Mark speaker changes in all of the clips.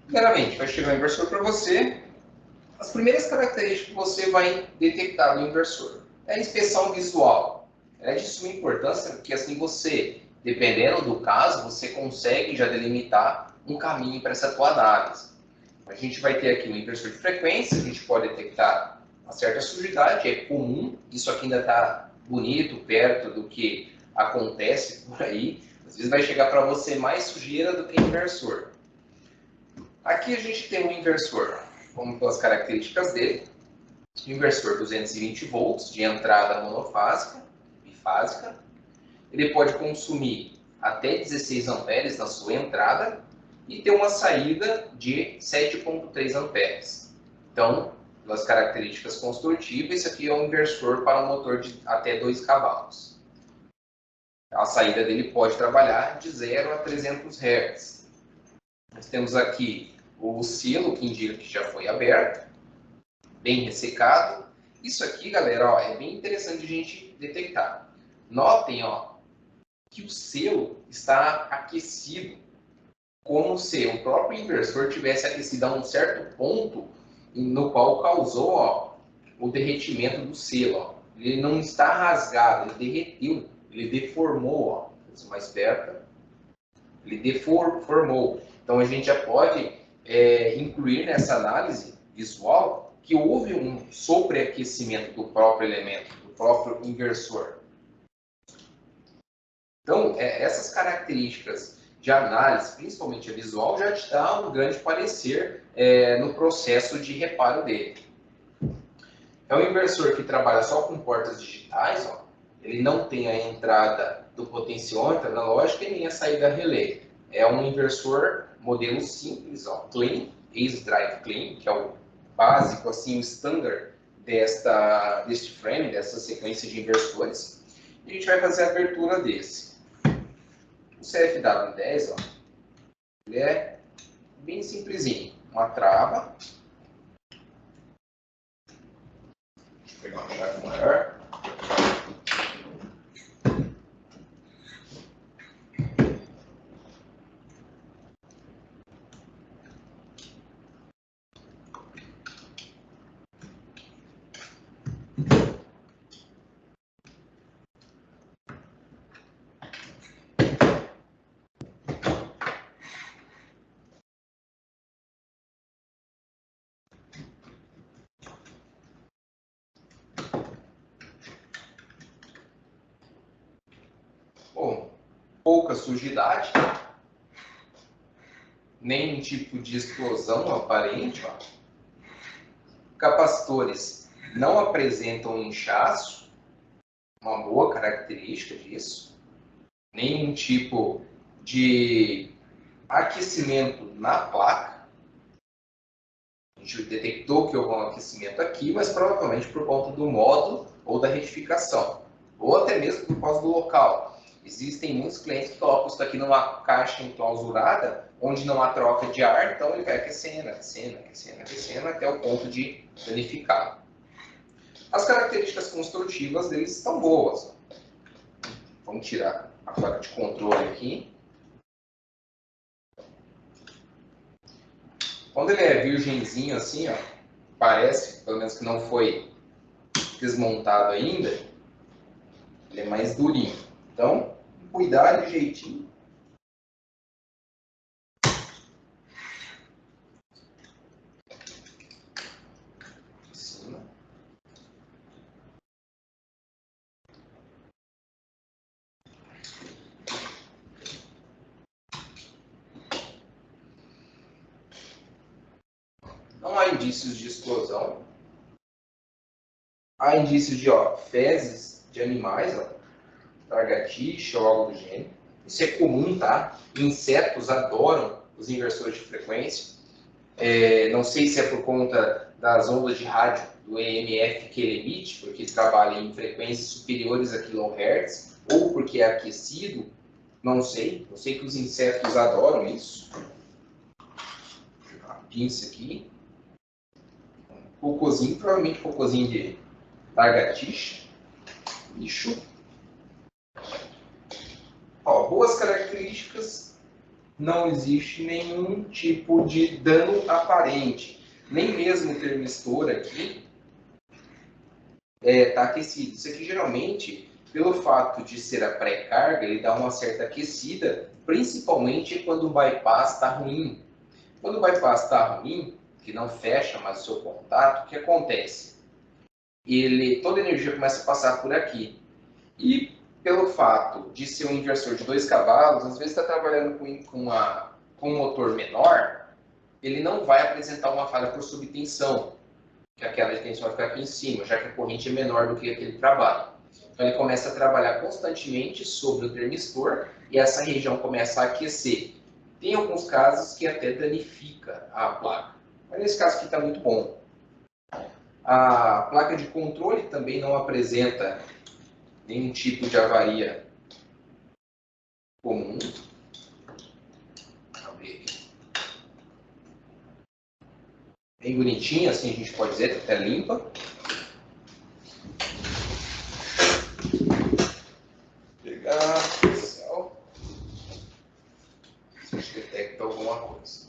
Speaker 1: Primeiramente, vai chegar o inversor para você. As primeiras características que você vai detectar no inversor é a inspeção visual. É de suma importância porque assim você, dependendo do caso, você consegue já delimitar um caminho para essa tua análise. A gente vai ter aqui um inversor de frequência, a gente pode detectar uma certa sujidade, é comum, isso aqui ainda está bonito, perto do que acontece por aí. Às vezes vai chegar para você mais sujeira do que inversor. Aqui a gente tem um inversor, vamos pelas características dele. Inversor 220 volts de entrada monofásica, bifásica. Ele pode consumir até 16 amperes na sua entrada e ter uma saída de 7,3 amperes. Então, pelas características construtivas, esse aqui é um inversor para um motor de até 2 cavalos. A saída dele pode trabalhar de 0 a 300 Hz. Nós temos aqui o selo, que indica que já foi aberto, bem ressecado. Isso aqui, galera, ó, é bem interessante a gente detectar. Notem, ó, que o selo está aquecido, como se o próprio inversor tivesse aquecido a um certo ponto no qual causou, ó, o derretimento do selo. Ó. Ele não está rasgado, ele derreteu, ele deformou. Ó. Mais perto, ele deformou. Então a gente já pode incluir nessa análise visual que houve um sobreaquecimento do próprio elemento, do próprio inversor. Então, essas características de análise, principalmente a visual, já te dá um grande parecer no processo de reparo dele. É um inversor que trabalha só com portas digitais, ó. Ele não tem a entrada do potenciômetro analógico e nem a saída relé. É um inversor modelo simples, ó, clean, Ace Drive Clean, que é o básico, assim, o standard deste frame, dessa sequência de inversores. E a gente vai fazer a abertura desse. O CFW10, ó, ele é bem simplesinho. Uma trava. Deixa eu pegar uma chave maior. Bom, pouca sujidade, nenhum tipo de explosão aparente. Ó. Capacitores não apresentam inchaço, uma boa característica disso. Nenhum tipo de aquecimento na placa. A gente detectou que houve um aquecimento aqui, mas provavelmente por conta do módulo ou da retificação, ou até mesmo por causa do local. Existem muitos clientes que colocam isso aqui numa caixa enclausurada, onde não há troca de ar, então ele vai aquecendo, aquecendo, aquecendo, aquecendo, até o ponto de danificar. As características construtivas deles estão boas. Vamos tirar a placa de controle aqui. Quando ele é virgenzinho assim, ó, parece, pelo menos que não foi desmontado ainda, ele é mais durinho. Então, cuidar de jeitinho. Em cima. Não há indícios de explosão. Há indícios de fezes de animais, ó, lagartixa ou algo do gênero. Isso é comum, tá? Insetos adoram os inversores de frequência. Não sei se é por conta das ondas de rádio do EMF que ele emite, porque trabalha em frequências superiores a kHz, ou porque é aquecido, não sei. Eu sei que os insetos adoram isso. Vou jogar uma pinça aqui. Cocôzinho, provavelmente cocôzinho de lagartixa. Lixo. Boas características. não existe nenhum tipo de dano aparente. Nem mesmo o termistor aqui está aquecido. Isso aqui geralmente, pelo fato de ser a pré-carga, ele dá uma certa aquecida, principalmente quando o bypass está ruim. Quando o bypass está ruim, que não fecha mais o seu contato, o que acontece? Toda a energia começa a passar por aqui. E pelo fato de ser um inversor de 2 cavalos, às vezes está trabalhando com um motor menor, ele não vai apresentar uma falha por subtensão, que aquela de tensão vai ficar aqui em cima, já que a corrente é menor do que aquele trabalho. Então ele começa a trabalhar constantemente sobre o termistor e essa região começa a aquecer. Tem alguns casos que até danifica a placa, mas nesse caso aqui está muito bom. A placa de controle também não apresenta nenhum tipo de avaria comum. Deixa eu ver aqui. Bem bonitinha, assim a gente pode dizer, até limpa. Pegar o pincel. Se a gente detecta alguma coisa.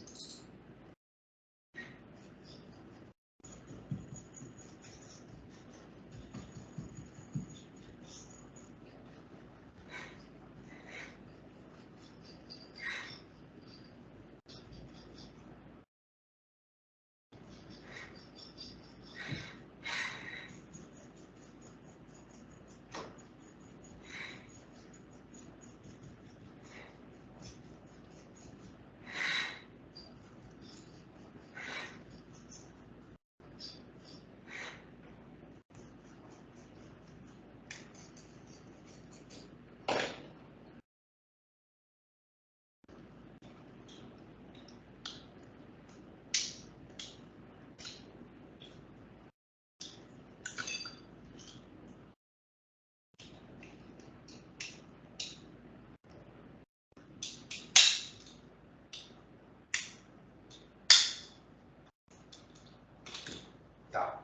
Speaker 1: Tá.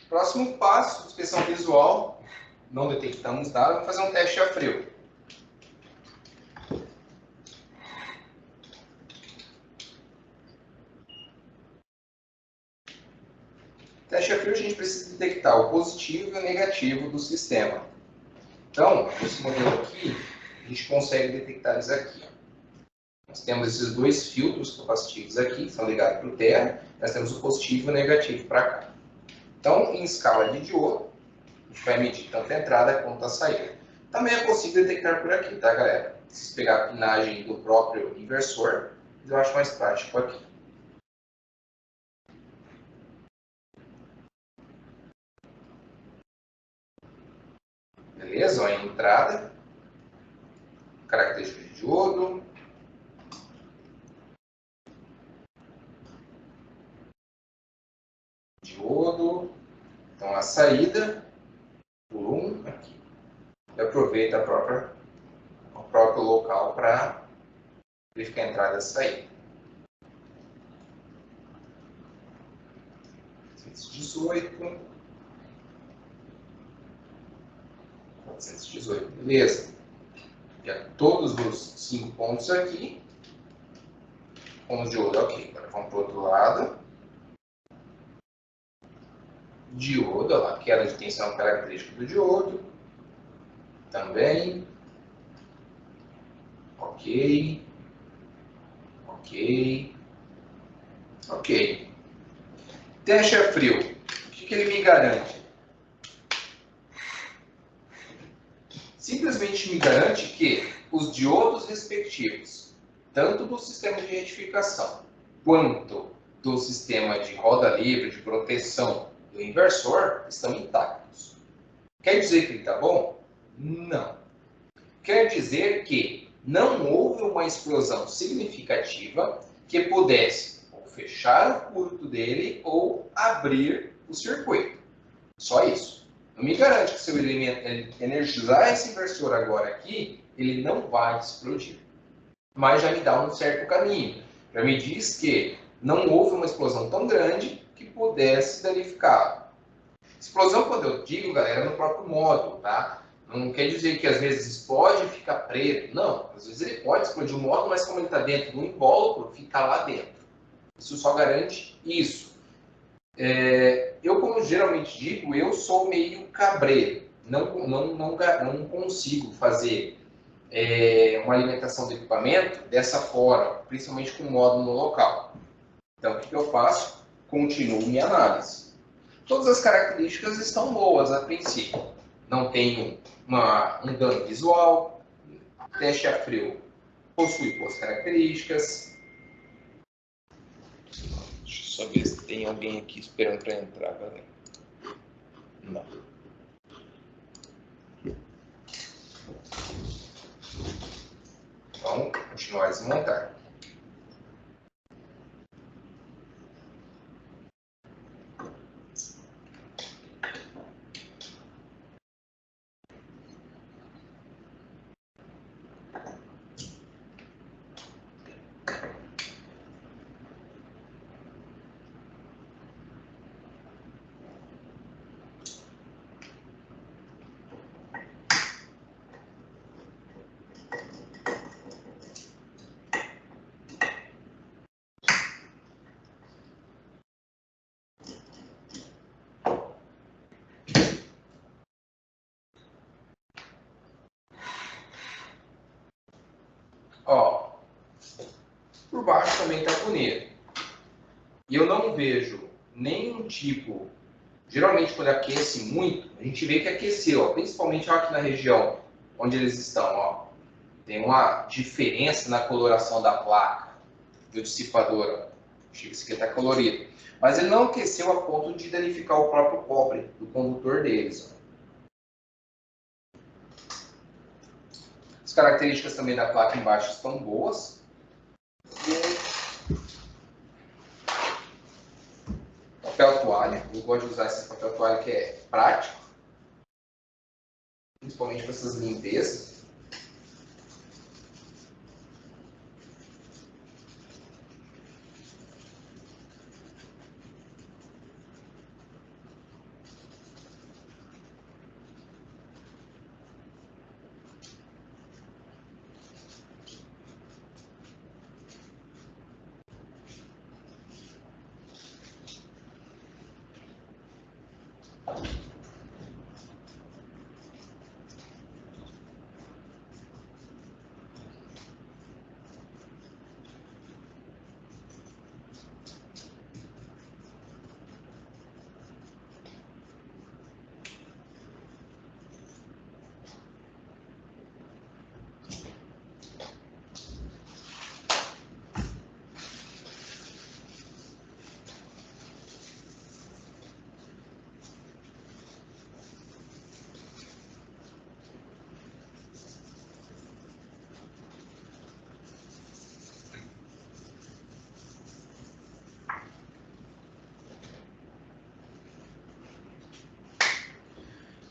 Speaker 1: Próximo passo, inspeção visual. Não detectamos nada, vamos fazer um teste a frio. Teste a frio, a gente precisa detectar o positivo e o negativo do sistema. Então, esse modelo aqui, a gente consegue detectar eles aqui. Nós temos esses dois filtros capacitivos aqui, que são ligados para o terra. Nós temos o positivo e o negativo para cá. Então, em escala de diodo, a gente vai medir tanto a entrada quanto a saída. Também é possível detectar por aqui, tá, galera? Se pegar a pinagem do próprio inversor, eu acho mais prático aqui. Beleza? Olha a entrada, característica de diodo. Diodo. Então, a saída por um aqui. E aproveita o próprio local para verificar a entrada e a saída. 418. 418, beleza. Já todos os 5 pontos aqui. Pontos de diodo, ok. Agora vamos para o outro lado. Diodo, olha lá, queda de tensão característica do diodo. Também. Ok. Ok. Ok. Teste a frio. O que ele me garante? Simplesmente me garante que os diodos respectivos, tanto do sistema de retificação, quanto do sistema de roda livre, de proteção do inversor, estão intactos. Quer dizer que ele está bom? Não. Quer dizer que não houve uma explosão significativa que pudesse ou fechar o curto dele ou abrir o circuito. Só isso. Não me garante que se eu energizar esse inversor agora aqui, ele não vai explodir. Mas já me dá um certo caminho. Já me diz que não houve uma explosão tão grande que pudesse danificar. Explosão, quando eu digo, galera, é no próprio módulo, tá? Não quer dizer que às vezes explode e fica preto. Não, às vezes ele pode explodir um módulo, mas como ele está dentro do invólucro, fica lá dentro. Isso só garante isso. Eu, como geralmente digo, eu sou meio cabreiro. Não consigo fazer uma alimentação do equipamento dessa forma, principalmente com módulo no local. Então, o que eu faço? Continuo minha análise. Todas as características estão boas a princípio. Não tenho um dano visual. Teste a frio possui boas características. Deixa eu só ver se tem alguém aqui esperando para entrar, galera. Não. Vamos continuar a desmontar. Ó, por baixo também está bonito. E eu não vejo nenhum tipo. Geralmente, quando aquece muito, a gente vê que aqueceu, ó, principalmente aqui na região onde eles estão. Ó. Tem uma diferença na coloração da placa do dissipador. Esse aqui está colorido. Mas ele não aqueceu a ponto de danificar o próprio cobre do condutor deles. Ó. As características também da placa embaixo estão boas. Papel toalha, eu gosto de usar esse papel toalha que é prático, principalmente para essas limpezas.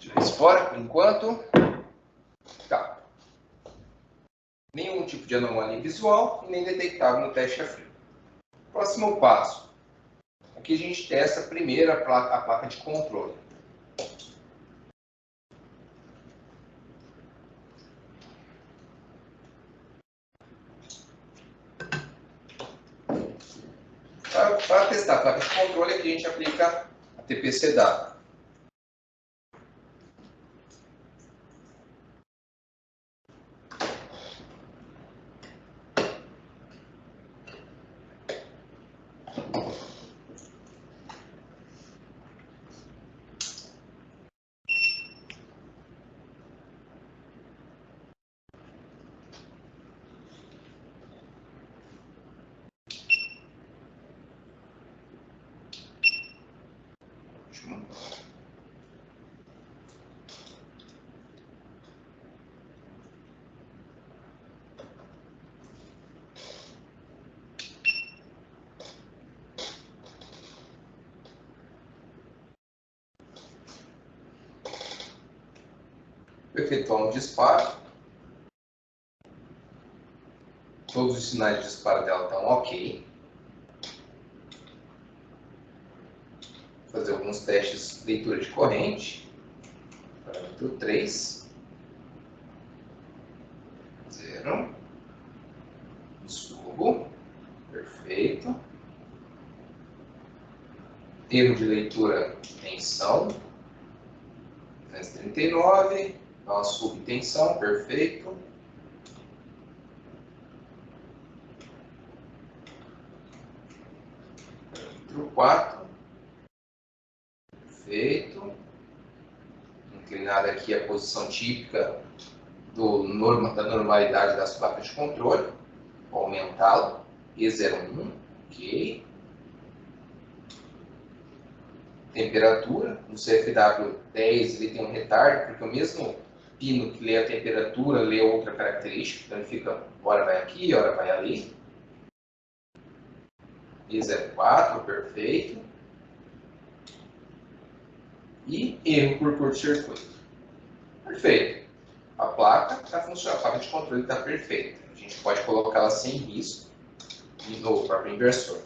Speaker 1: Deixa eu ver fora, por enquanto. Tá. Nenhum tipo de anomalia visual e nem detectável no teste a frio. Próximo passo. Aqui a gente testa primeiro a placa de controle. Para testar a placa de controle, aqui a gente aplica a TPCW. Efetuar um disparo. Todos os sinais de disparo dela estão ok. Fazer alguns testes de leitura de corrente. Parâmetro 3. 0. Subo. Perfeito. Erro de leitura, tensão. 239. Dá uma subtensão, perfeito. Parâmetro 4. Perfeito. Inclinada aqui a posição típica da normalidade das placas de controle. Vou aumentá-lo. E01. Ok. Temperatura. No CFW10 ele tem um retardo, porque o mesmo pino que lê a temperatura lê outra característica. Então ele fica, hora vai aqui, hora vai ali. E04, perfeito. E erro por curto-circuito. Perfeito. A placa está funcionando, a placa de controle está perfeita. A gente pode colocá-la sem risco no próprio inversor.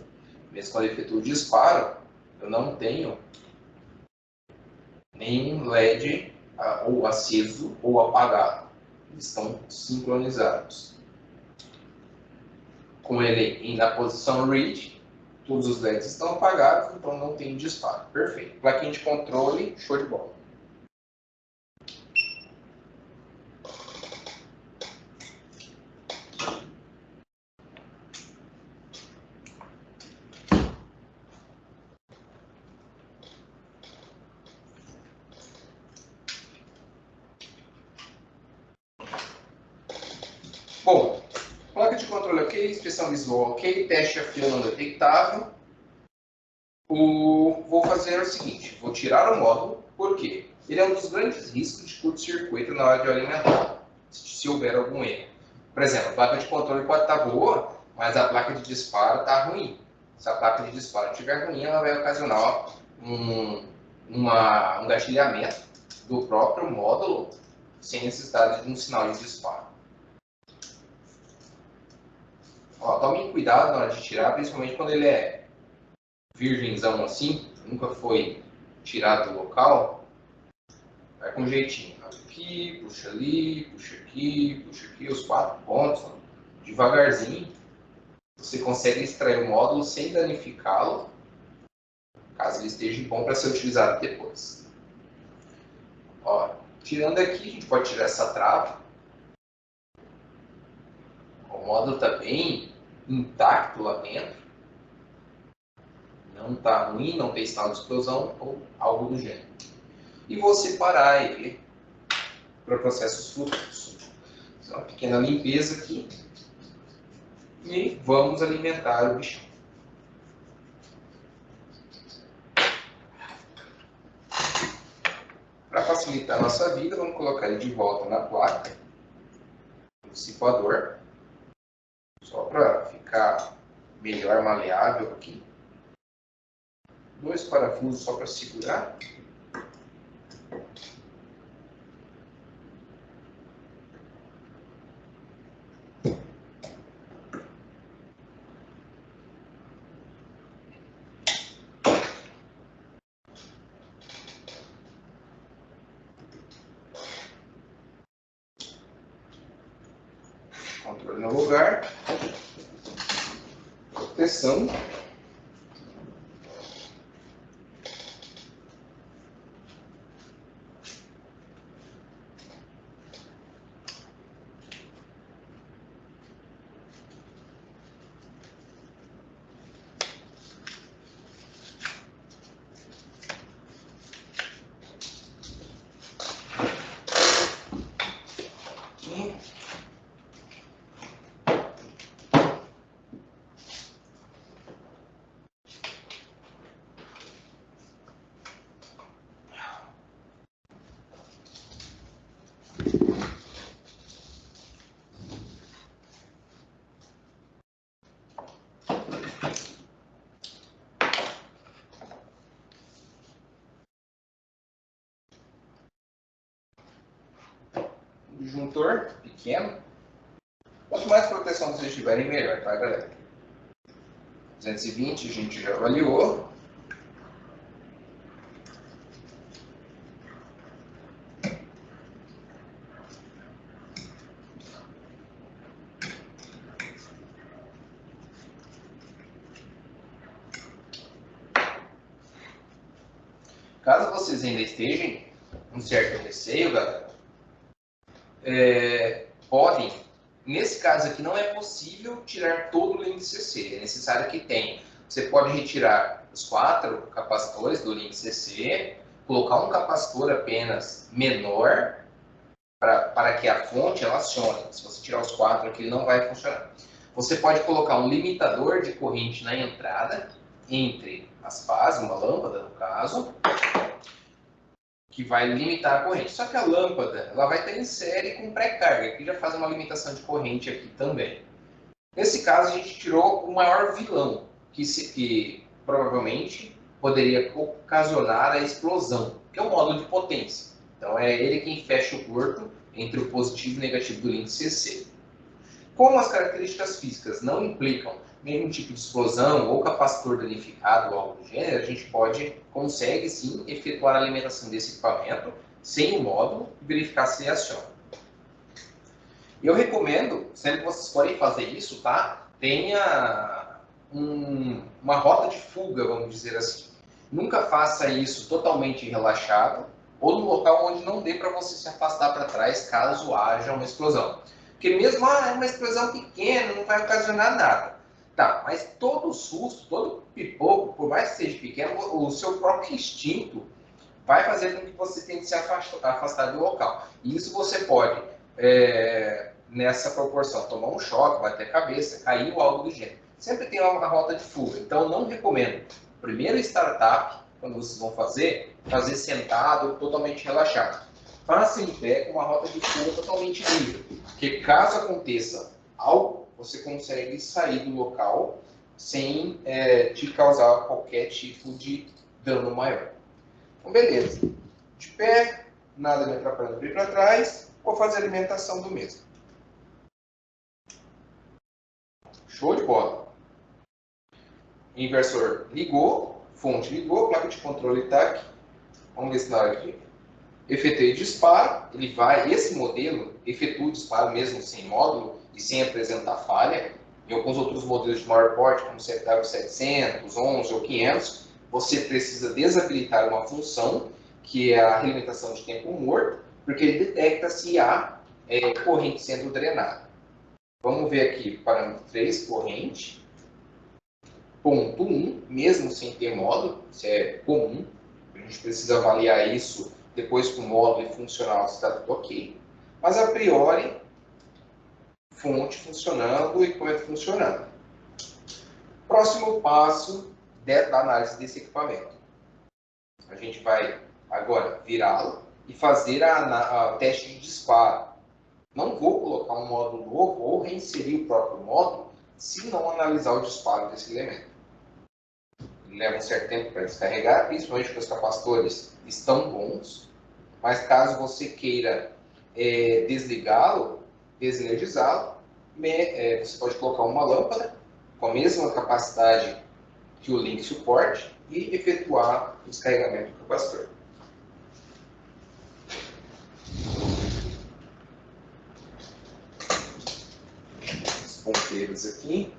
Speaker 1: Mesmo quando eu efetuo o disparo, eu não tenho nenhum LED ou aceso ou apagado. Eles estão sincronizados. Com ele na posição read, todos os LEDs estão apagados, então não tem disparo. Perfeito. Plaquinha de controle, show de bola. Bom, placa de controle ok, inspeção visual ok, teste a fio não detectável. Vou fazer o seguinte, vou tirar o módulo, por quê? Ele é um dos grandes riscos de curto-circuito na hora de alimentar, se houver algum erro. Por exemplo, a placa de controle pode estar boa, mas a placa de disparo está ruim. Se a placa de disparo estiver ruim, ela vai ocasionar um gatilhamento do próprio módulo sem necessidade de um sinal de disparo. Ó, tomem cuidado na hora de tirar, principalmente quando ele é virgenzão assim, nunca foi tirado do local. Vai com jeitinho. Aqui, puxa ali, puxa aqui, os 4 pontos. Ó. Devagarzinho, você consegue extrair o módulo sem danificá-lo, caso ele esteja bom para ser utilizado depois. Ó, tirando aqui, a gente pode tirar essa trava. O módulo está bem intacto lá dentro. Não está ruim, não tem sinal de explosão ou algo do gênero. E vou separar ele para processos futuros. Então, uma pequena limpeza aqui. E vamos alimentar o bichão. Para facilitar a nossa vida, vamos colocar ele de volta na placa do dissipador. Só para ficar melhor maleável aqui. 2 parafusos só para segurar. Controle no lugar. Proteção. Disjuntor pequeno. Quanto mais proteção vocês tiverem, melhor, tá, galera? 220 a gente já avaliou. Caso vocês ainda estejam com um certo receio, galera, podem, nesse caso aqui não é possível tirar todo o link CC, é necessário que tenha. Você pode retirar os 4 capacitores do link CC, colocar um capacitor apenas menor para que a fonte ela acione. Se você tirar os 4 aqui, ele não vai funcionar. Você pode colocar um limitador de corrente na entrada, entre as pás, uma lâmpada no caso, que vai limitar a corrente. Só que a lâmpada ela vai estar em série com pré-carga, que já faz uma limitação de corrente aqui também. Nesse caso, a gente tirou o maior vilão, que provavelmente poderia ocasionar a explosão, que é o módulo de potência. Então, é ele quem fecha o curto entre o positivo e o negativo do link CC. Como as características físicas não implicam nenhum tipo de explosão ou capacitor danificado ou algo do gênero, a gente consegue sim efetuar a alimentação desse equipamento sem o módulo e verificar se ele aciona. Eu recomendo, sempre que vocês forem fazer isso, tá? Tenha uma rota de fuga, vamos dizer assim. Nunca faça isso totalmente relaxado ou no local onde não dê para você se afastar para trás caso haja uma explosão. Porque mesmo é uma explosão pequena, não vai ocasionar nada. Tá, mas todo susto, todo pipoco, por mais que seja pequeno, o seu próprio instinto vai fazer com que você tente se afastar do local. E isso você pode, nessa proporção, tomar um choque, bater a cabeça, cair ou algo do gênero. Sempre tem uma rota de fuga. Então, não recomendo. Primeiro startup, quando vocês vão fazer sentado, totalmente relaxado. Faça em pé com uma rota de fuga totalmente livre. Porque caso aconteça algo, você consegue sair do local sem te causar qualquer tipo de dano maior. Então, beleza. De pé, nada me atrapalhando para ir para trás, vou fazer a alimentação do mesmo. Show de bola. Inversor ligou, fonte ligou, placa de controle está aqui. Vamos ver se na hora que efetuei o disparo, ele vai, esse modelo efetua o disparo mesmo sem módulo e sem apresentar falha. Em alguns outros modelos de maior porte, como CFW700, 11 ou 500, você precisa desabilitar uma função, que é a realimentação de tempo morto, porque ele detecta se há corrente sendo drenada. Vamos ver aqui, parâmetro 3, corrente. Ponto 1, mesmo sem ter módulo, isso é comum. A gente precisa avaliar isso depois com o módulo e funcional se está tudo ok. Mas a priori, fonte funcionando e equipamento funcionando. Próximo passo da análise desse equipamento. A gente vai agora virá-lo e fazer a teste de disparo. Não vou colocar um módulo novo ou reinserir o próprio módulo se não analisar o disparo desse elemento. Ele leva um certo tempo para descarregar, principalmente porque os capacitores estão bons, mas caso você queira desligá-lo, desenergizá-lo, você pode colocar uma lâmpada com a mesma capacidade que o link suporte e efetuar o descarregamento do capacitor. Os ponteiros aqui.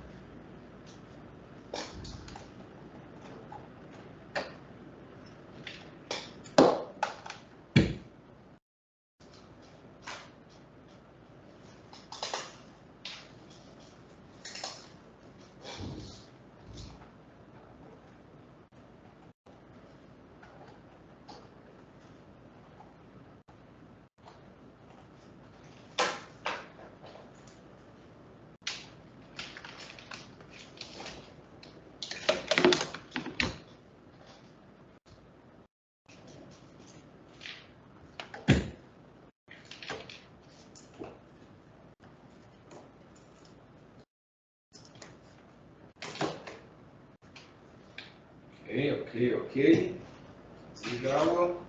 Speaker 1: Ok. Desligá-lo.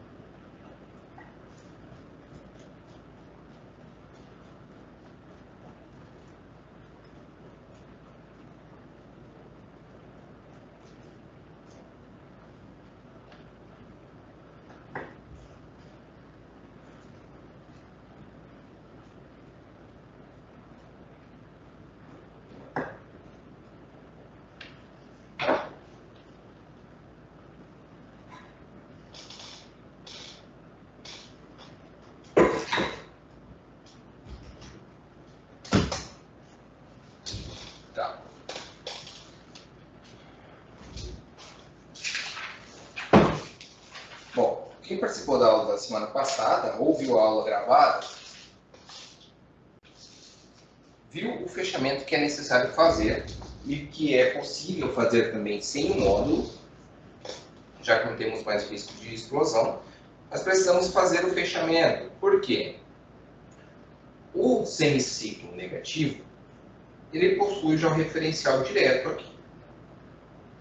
Speaker 1: Tá. Bom, quem participou da aula da semana passada, ou viu a aula gravada, viu o fechamento que é necessário fazer e que é possível fazer também sem um módulo, já que não temos mais risco de explosão. Nós precisamos fazer o fechamento. Por quê? O semiciclo negativo, ele possui já o referencial direto aqui.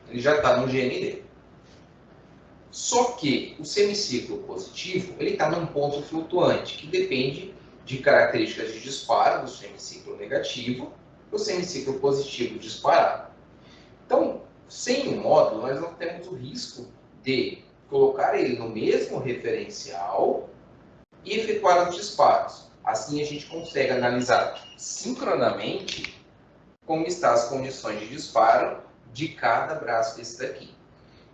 Speaker 1: Ele já está no GND. Só que o semiciclo positivo, ele está num ponto flutuante, que depende de características de disparo do semiciclo negativo para o semiciclo positivo disparar. Então, sem o módulo, nós não temos o risco de colocar ele no mesmo referencial e efetuar os disparos. Assim, a gente consegue analisar sincronamente como estão as condições de disparo de cada braço desse daqui.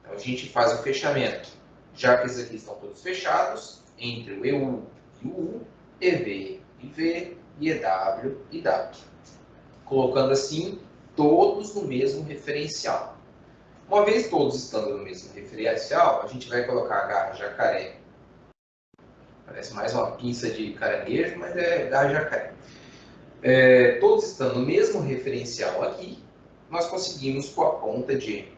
Speaker 1: Então, a gente faz o fechamento. Já que esses aqui estão todos fechados, entre o EU e o U, EV e V, e EW e W. Colocando assim, todos no mesmo referencial. Uma vez todos estando no mesmo referencial, a gente vai colocar a garra jacaré. Parece mais uma pinça de caranguejo, mas é garra jacaré. Todos estando no mesmo referencial aqui, nós conseguimos, com a ponta de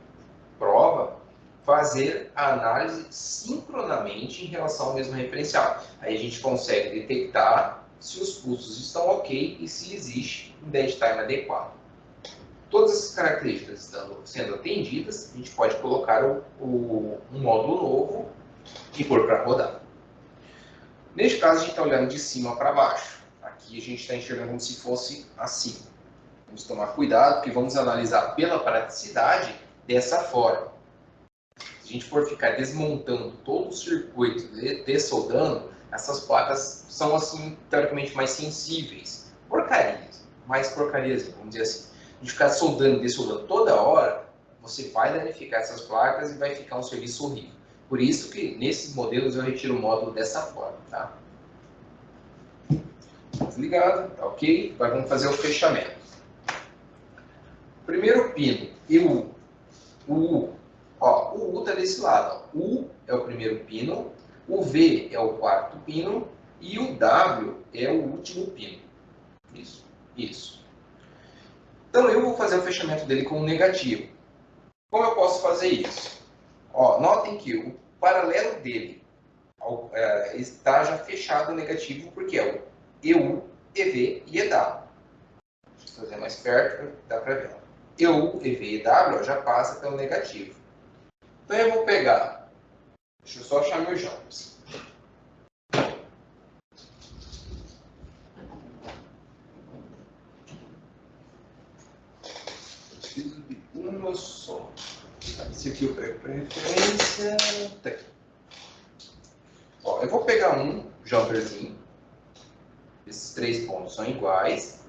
Speaker 1: prova, fazer a análise sincronamente em relação ao mesmo referencial. Aí a gente consegue detectar se os pulsos estão ok e se existe um dead time adequado. Todas essas características estando sendo atendidas, a gente pode colocar um módulo novo e pôr para rodar. Neste caso, a gente está olhando de cima para baixo. Aqui a gente está enxergando como se fosse assim. Vamos tomar cuidado, porque vamos analisar pela praticidade dessa forma. Se a gente for ficar desmontando todo o circuito, dessoldando, essas placas são, assim, teoricamente mais sensíveis. Porcarias, mais porcarias, vamos dizer assim. A gente ficar soldando e dessoldando toda hora, você vai danificar essas placas e vai ficar um serviço horrível. Por isso que, nesses modelos, eu retiro o módulo dessa forma, tá? Desligado, tá ok? Agora vamos fazer o fechamento. Primeiro pino, o U. Ó, o U está desse lado. Ó. O U é o primeiro pino, o V é o quarto pino e o W é o último pino. Isso, isso. Então eu vou fazer o fechamento dele com um negativo. Como eu posso fazer isso? Ó, notem que o paralelo dele está já fechado o negativo, porque é o EU, EV e EW. Deixa eu fazer mais perto, dá para ver. EU, EV e EW já passa pelo negativo. Então eu vou pegar, deixa eu só achar meus jogos. Preciso de uma só. Esse aqui eu pego para referência. Tá aqui. Ó, eu vou pegar um jumperzinho. Esses 3 pontos são iguais.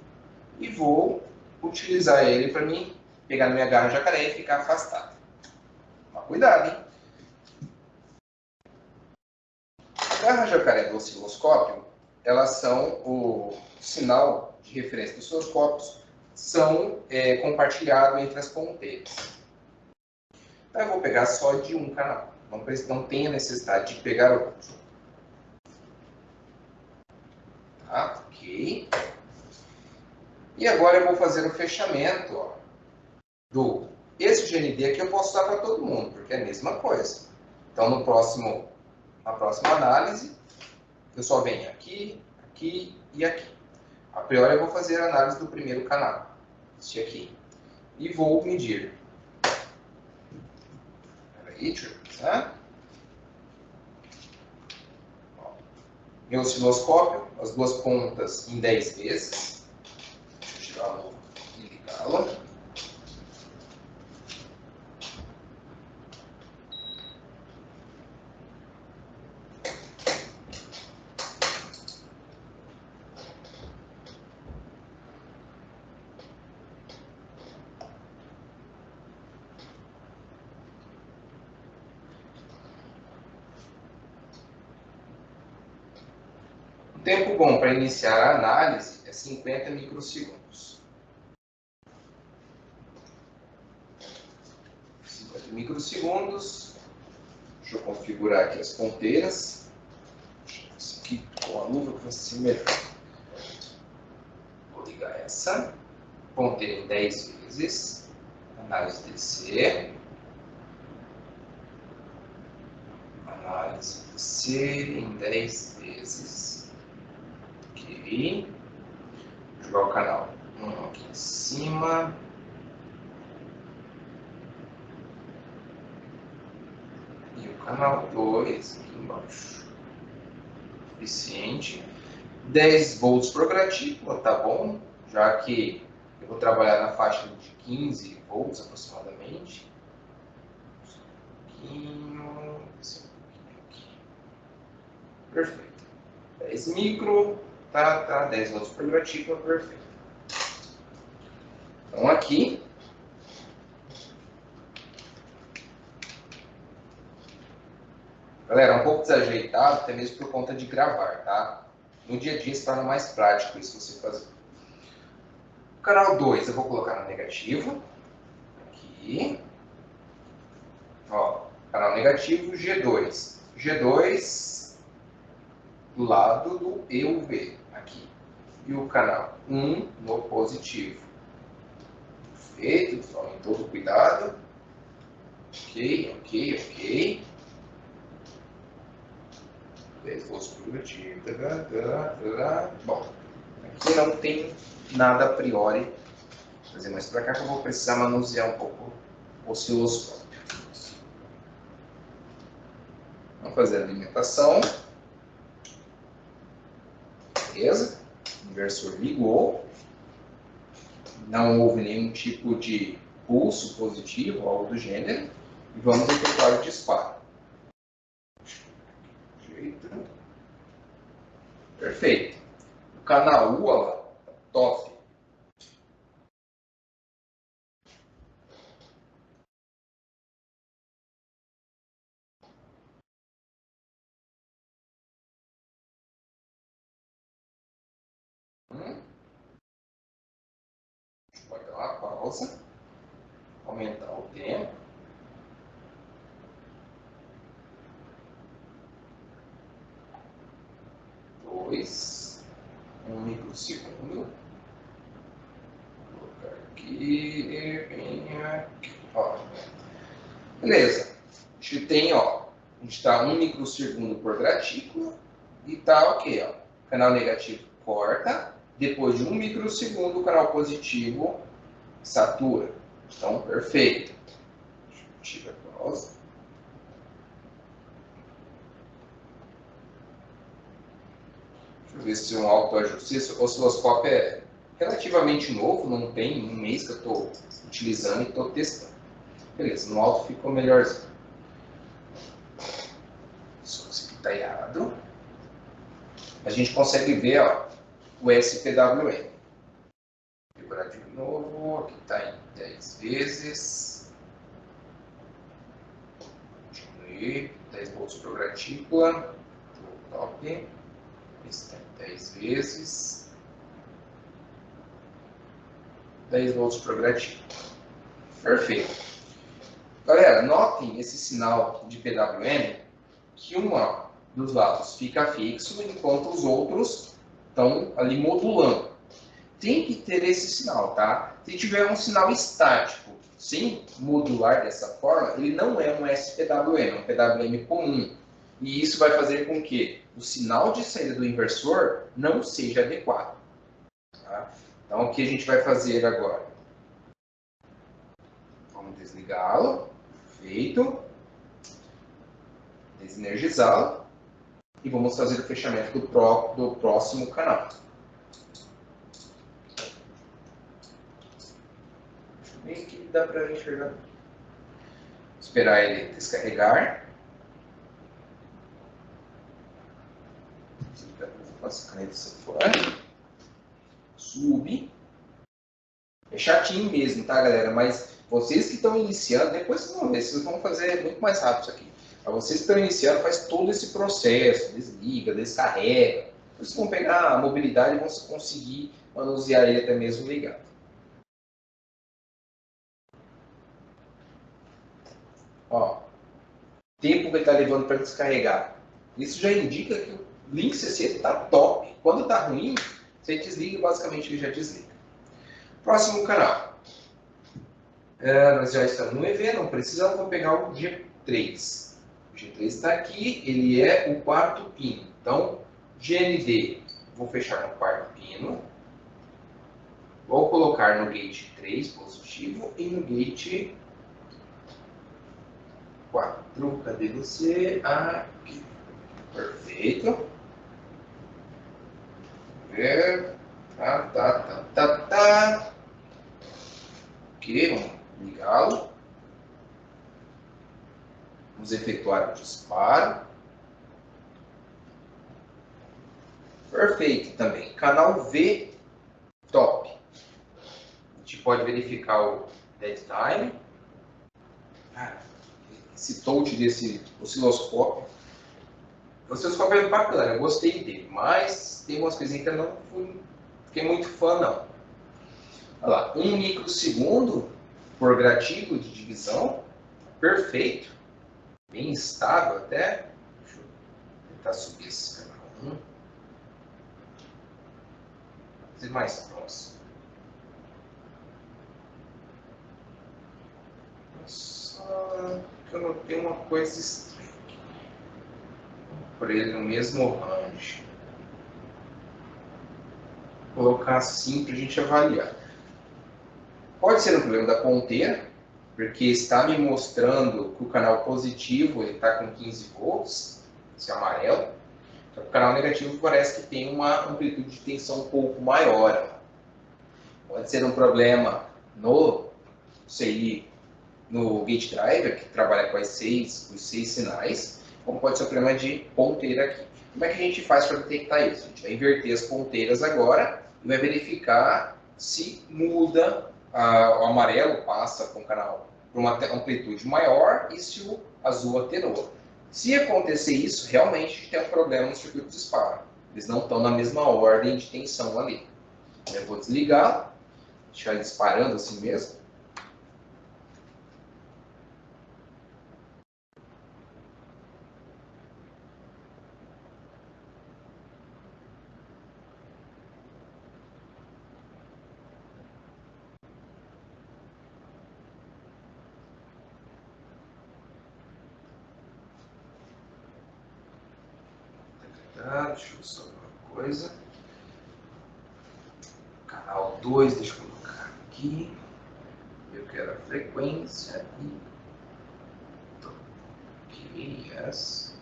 Speaker 1: E vou utilizar ele para mim pegar na minha garra jacaré e ficar afastado. Mas cuidado, hein? A garra jacaré do osciloscópio, elas são o sinal de referência dos osciloscópios são compartilhados entre as ponteiras. Então eu vou pegar só de um canal. Não tem a necessidade de pegar outro. Tá? Ok. E agora eu vou fazer o fechamento, ó, esse GND aqui eu posso usar para todo mundo, porque é a mesma coisa. Então na próxima análise, eu só venho aqui, aqui e aqui. A priori eu vou fazer a análise do primeiro canal, este aqui. E vou medir. Peraí, deixa eu pensar. Meu osciloscópio, as duas pontas em 10 vezes. Deixa eu tirá-lo e ligá-lo. O tempo bom para iniciar a análise é 50 microsegundos. microsegundos. Deixa eu configurar aqui as ponteiras. Isso aqui com a luva que vai ser melhor. Vou ligar essa. Ponteira em 10 vezes. Análise DC. Análise DC em 10 vezes. Ok. Vou jogar o canal 1 aqui em cima. E o canal 2 aqui embaixo. Suficiente. 10 volts por gratícula, tá bom? Já que eu vou trabalhar na faixa de 15 volts aproximadamente. Um pouquinho aqui. Perfeito. 10 micro, tá, 10 volts por gratícula, perfeito. Então aqui, galera, um pouco desajeitado, até mesmo por conta de gravar, tá? No dia a dia se torna mais prático isso você fazer. O canal 2 eu vou colocar no negativo. Aqui. Ó, canal negativo, G2. G2 do lado do EUV, aqui. E o canal 1 no positivo. Perfeito, tomem todo cuidado. Ok. 10 volts por negativo. Bom, aqui não tem nada a priori. Vou fazer mais para cá que eu vou precisar manusear um pouco o osciloscópio. Vamos fazer a alimentação. Beleza? O inversor ligou. Não houve nenhum tipo de pulso positivo, algo do gênero. E vamos efetuar o disparo. Perfeito. O canal U, ó lá, top. Pode dar uma pausa. Aumentar o tempo. Um microsegundo. Vou colocar aqui. Ó. Beleza. A gente tem, ó. A gente está 1 microsegundo por gratícula. E tá ok, ó. Canal negativo corta. Depois de 1 microsegundo, o canal positivo satura. Então, perfeito. Deixa eu tirar a pausa. Deixa eu ver se um autoajuste. Esse osciloscópio é relativamente novo, não tem um mês que eu estou utilizando e estou testando. Beleza, no alto ficou melhorzinho. Isso aqui está errado. A gente consegue ver, ó, o SPWM. Vou procurar de novo, aqui está em 10 vezes. Diminuir, 10 volts por gratícula. Top. Está em 10 vezes. 10 volts por gratícula. Perfeito. Galera, notem esse sinal de PWM que um dos lados fica fixo enquanto os outros estão ali modulando. Tem que ter esse sinal, tá? Se tiver um sinal estático sem modular dessa forma, ele não é um SPWM, é um PWM comum. E isso vai fazer com que o sinal de saída do inversor não seja adequado. Tá? Então, o que a gente vai fazer agora? Vamos desligá-lo. Feito. Desenergizá-lo. E vamos fazer o fechamento do próximo canal. Bem que dá para enxergar. Esperar ele descarregar. As canetas fora. Sub. É chatinho mesmo, tá, galera? Mas vocês que estão iniciando, depois vocês vão ver, vocês vão fazer muito mais rápido isso aqui. Mas vocês que estão iniciando, faz todo esse processo, desliga, descarrega. Vocês vão pegar a mobilidade e vão conseguir manusear ele até mesmo ligado. tempo que ele está levando para descarregar. Isso já indica que o link CC está top. Quando está ruim, você desliga e basicamente ele já desliga. Próximo canal. Nós já estamos no EV, não precisamos, vou pegar o G3. O G3 está aqui, ele é o quarto pino. Então, GND, vou fechar no quarto pino. Vou colocar no gate 3 positivo e no gate 4. Cadê você? Aqui. Perfeito. Tá. Ok, vamos ligá-lo. Vamos efetuar o disparo. Perfeito também. Canal V, top. A gente pode verificar o dead time. Esse touch desse osciloscópio. O osciloscópio é bacana, eu gostei dele, mas tem umas coisinhas que eu não fiquei muito fã, não. Olha lá, 1 microsegundo por gratigo de divisão, perfeito, bem estável até. Deixa eu tentar subir esse canal 1. Fazer mais próximo. Só que eu notei uma coisa estranha aqui. Por ele no mesmo range. Vou colocar assim para a gente avaliar. Pode ser um problema da ponteira, porque está me mostrando que o canal positivo está com 15 volts, esse é amarelo. Só que o canal negativo parece que tem uma amplitude de tensão um pouco maior. Pode ser um problema no CI, no gate driver, que trabalha com os seis sinais, como pode ser um problema de ponteira aqui. Como é que a gente faz para detectar isso? A gente vai inverter as ponteiras agora e vai verificar se muda, o amarelo passa para um canal para uma amplitude maior e se o azul atenua. Se acontecer isso, realmente a gente tem um problema no circuito de disparo. Eles não estão na mesma ordem de tensão ali. Eu vou desligar, deixar ele disparando assim mesmo. Deixa eu só uma coisa. Canal 2, deixa eu colocar aqui. Eu quero a frequência e. Ok, yes.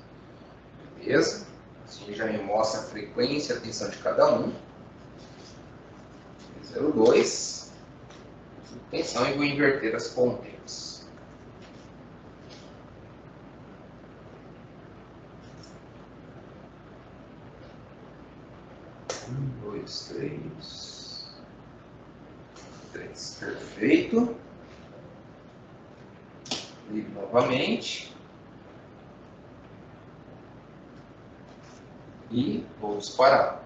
Speaker 1: Beleza. Assim já me mostra a frequência e a tensão de cada um. 0,2. Tensão e vou inverter as ponteiras. 1, 2, 3. Perfeito. Ligo novamente. E vou disparar.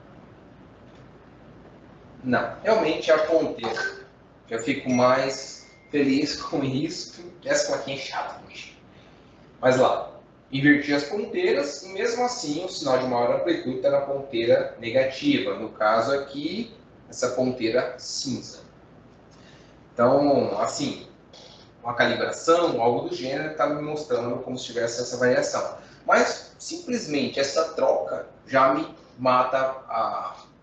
Speaker 1: Não, realmente a ponteira. Já fico mais feliz com isso. Essa plaquinha é chata, mas lá, inverti as ponteiras e mesmo assim o sinal de maior amplitude está na ponteira negativa. No caso aqui, essa ponteira cinza. Então, assim, uma calibração, algo do gênero, está me mostrando como se tivesse essa variação. Mas, simplesmente, essa troca já me mata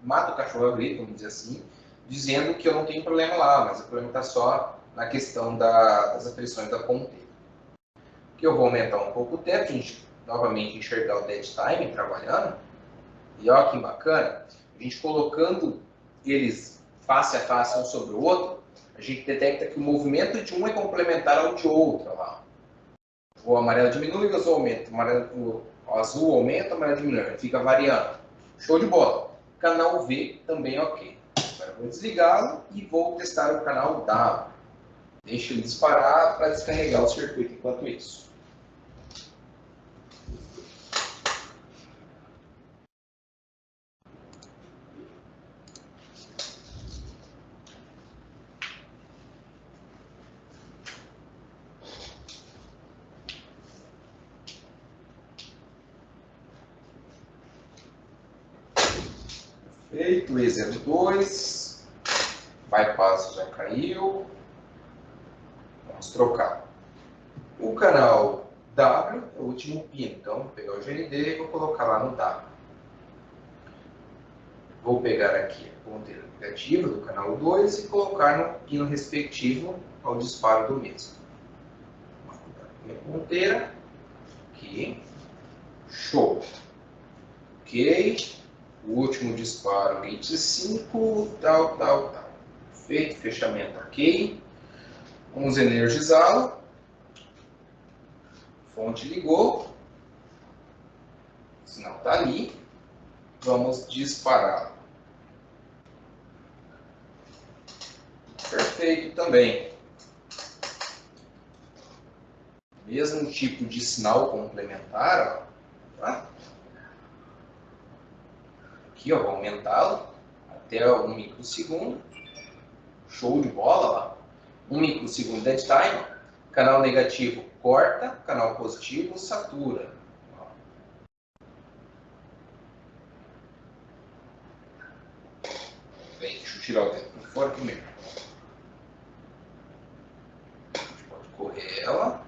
Speaker 1: o cachorro a grito, vamos dizer assim, dizendo que eu não tenho problema lá, mas o problema está só na questão das aflições da ponteira. Que eu vou aumentar um pouco o tempo, a gente novamente enxergar o dead time trabalhando. E olha que bacana, a gente colocando eles face a face um sobre o outro, a gente detecta que o movimento de um é complementar ao de outro. Lá. O amarelo diminui, o azul aumenta. O azul aumenta, o amarelo diminui. Fica variando. Show de bola. Canal V também ok. Agora eu vou desligá-lo e vou testar o canal W. Deixa ele disparar para descarregar o circuito enquanto isso. Feito, E02. Bypass já caiu. Vamos trocar. O canal W é o último pino. Então, vou pegar o GND e vou colocar lá no W. Vou pegar aqui a ponteira negativa do canal 2 e colocar no pino respectivo ao disparo do mesmo. Vou colocar minha ponteira. Aqui. Show. Ok. O último disparo, gate 5, tal. Feito, fechamento ok. Vamos energizá-lo. Fonte ligou. O sinal está ali. Vamos dispará-lo. Perfeito também. Mesmo tipo de sinal complementar, ó, tá? Aqui, ó, vou aumentá-lo até 1 microsegundo. Show de bola, lá. 1 microsegundo dead time. Canal negativo corta, canal positivo satura. Bem, deixa eu tirar o tempo por fora primeiro. A gente pode correr ela.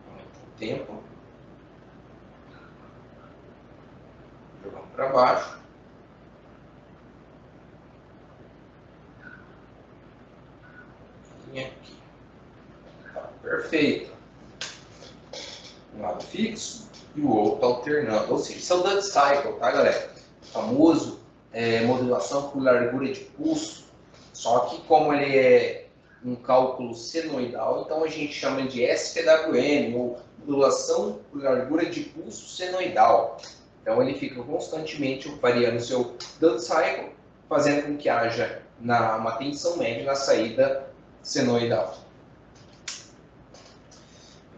Speaker 1: Aumenta o tempo. Jogamos para baixo. E aqui. Tá, perfeito. Um lado fixo e o outro alternando. Ou seja, isso é o duty cycle, tá, galera? O famoso modulação por largura de pulso. Só que como ele é um cálculo senoidal, então a gente chama de SPWM, ou modulação por largura de pulso senoidal. Então ele fica constantemente variando o seu duty cycle, fazendo com que haja uma tensão média na saída senoidal.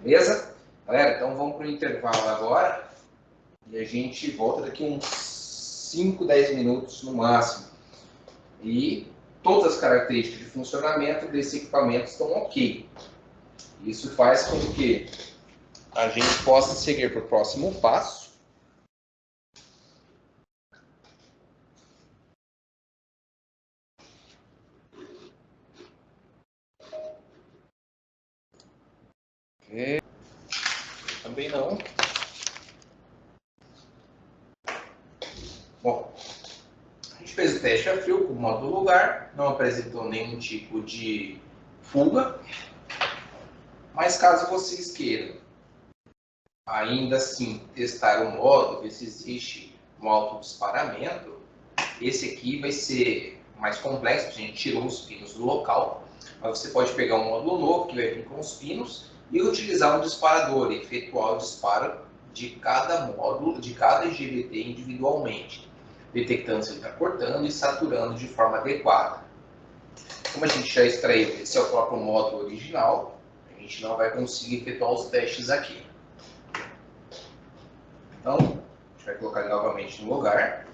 Speaker 1: Beleza? Galera, então vamos para o intervalo agora e a gente volta daqui uns 5, 10 minutos no máximo. E todas as características de funcionamento desse equipamento estão ok. Isso faz com que a gente possa seguir para o próximo passo. Okay. Também não. Bom, a gente fez o teste a frio com o módulo lugar, não apresentou nenhum tipo de fuga, mas caso vocês queiram ainda assim testar o módulo, ver se existe um autodisparamento, esse aqui vai ser mais complexo, a gente tirou os pinos do local, mas você pode pegar um módulo novo que vai vir com os pinos e utilizar um disparador, efetuar o disparo de cada módulo, de cada IGBT individualmente, detectando se ele está cortando e saturando de forma adequada. Como a gente já extraiu, esse é o próprio módulo original, a gente não vai conseguir efetuar os testes aqui. Então, a gente vai colocar ele novamente no lugar.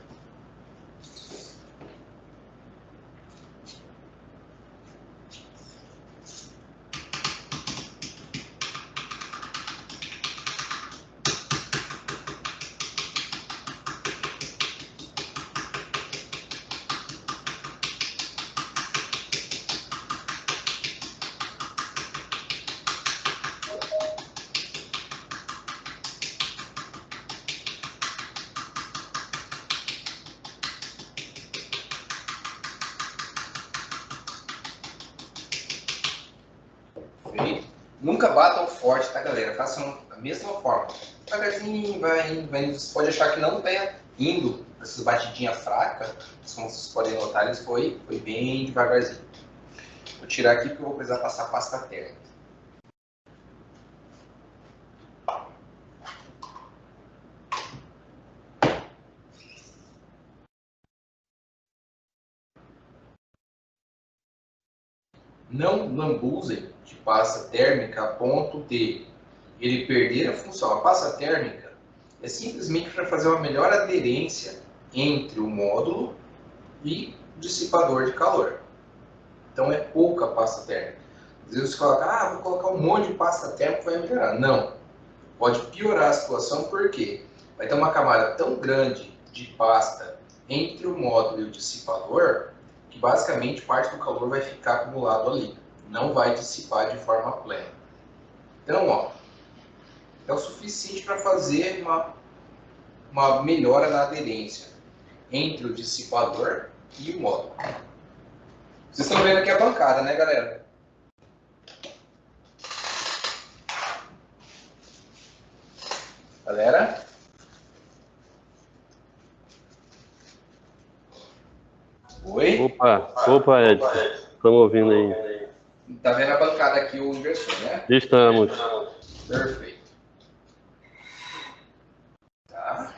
Speaker 1: Nunca batam forte, tá, galera? Façam da mesma forma. Devagarzinho, vai indo. Você pode achar que não está indo essas batidinhas fracas, mas como vocês podem notar, ele foi bem devagarzinho. Vou tirar aqui porque eu vou precisar passar pasta térmica. Não lambuzem de pasta térmica a ponto de ele perder a função. A pasta térmica é simplesmente para fazer uma melhor aderência entre o módulo e o dissipador de calor. Então é pouca pasta térmica. Às vezes você coloca, vou colocar um monte de pasta térmica que vai melhorar. Não. Pode piorar a situação porque vai ter uma camada tão grande de pasta entre o módulo e o dissipador, que basicamente parte do calor vai ficar acumulado ali, não vai dissipar de forma plena. Então, ó, é o suficiente para fazer uma melhora na aderência entre o dissipador e o módulo. Vocês estão vendo aqui a bancada, né, galera? Galera? Oi?
Speaker 2: Opa, Ed. Estamos ouvindo aí.
Speaker 1: Tá vendo a bancada aqui, o inversor, né?
Speaker 2: Estamos.
Speaker 1: Perfeito. Tá.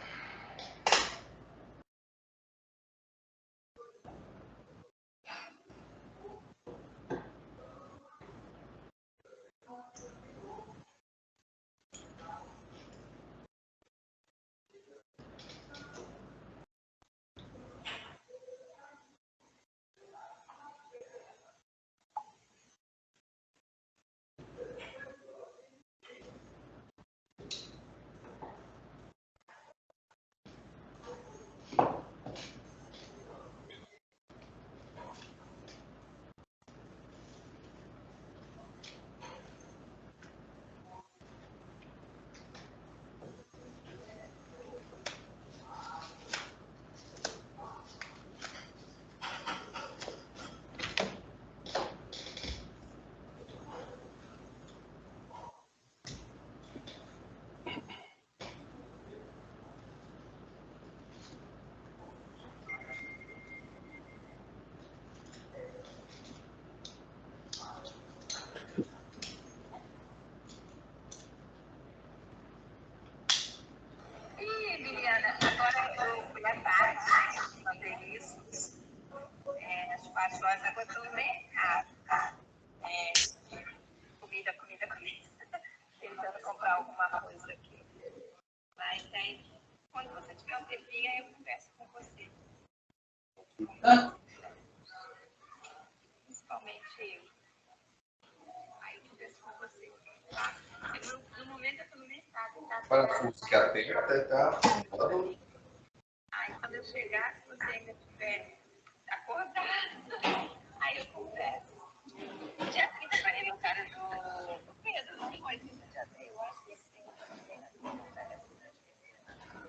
Speaker 3: Liliana, agora eu fui à tarde fazer isso, às 4 horas, agora estou no mercado, comida, tentando comprar alguma coisa aqui. Mas aí, quando você tiver um tempinho, aí eu converso com você. Principalmente eu. Aí eu converso com você. Tá? No momento eu estou no mercado, tá?
Speaker 1: Parafuso que aperta, tá?
Speaker 3: Aí quando eu chegar, se você ainda estiver acordado, aí eu converso. Dia 30 foi aniversário do Pedro, não foi? Já sei, eu acho que sim.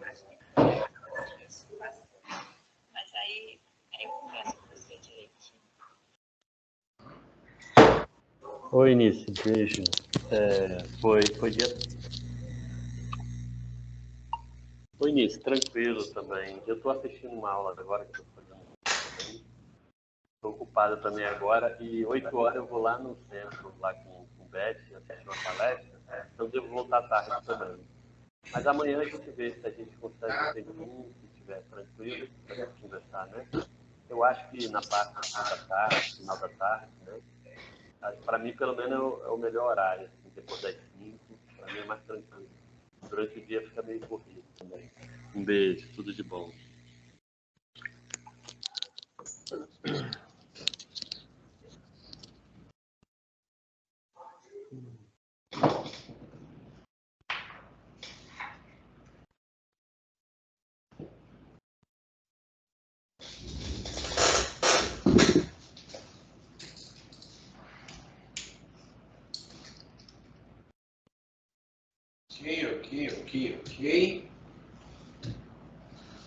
Speaker 3: Acho que isso passou. Mas aí eu converso com você direitinho.
Speaker 2: Oi, Início. Beijo. Foi dia. Oi, Início. Tranquilo também. Eu estou assistindo uma aula agora que eu estou fazendo também. Estou ocupado também agora e 8 horas eu vou lá no centro, lá com o Beth, assistir uma palestra. Então devo voltar tarde também. Mas amanhã a gente vê se a gente consegue um tempinho, se estiver tranquilo, para a gente conversar, né? Eu acho que na parte da tarde, final da tarde, né? Para mim, pelo menos, é o melhor horário, assim, depois das 5, para mim é mais tranquilo. Durante o dia fica meio corrido também. Um beijo, tudo de bom.
Speaker 1: Ok.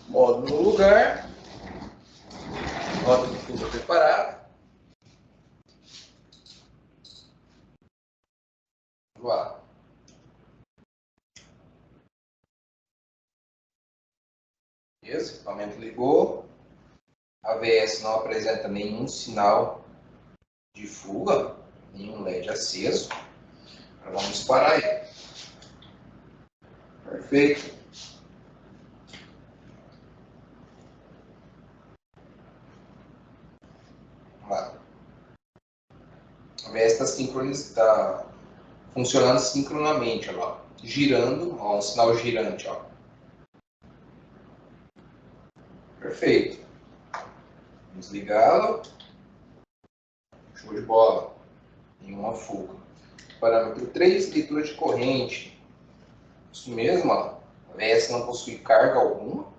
Speaker 1: Módulo no lugar. Nota de fuga preparada. Vamos lá. Beleza? O equipamento ligou. A AVS não apresenta nenhum sinal de fuga, nenhum LED aceso. Agora vamos parar ele. Perfeito. Vamos lá. A AVS está funcionando sincronamente, ó, girando, ó, um sinal girante, ó. Perfeito. Vamos ligá-lo. Show de bola. Nenhuma fuga. Parâmetro 3, leitura de corrente. Isso mesmo, ó. A AVS não possui carga alguma.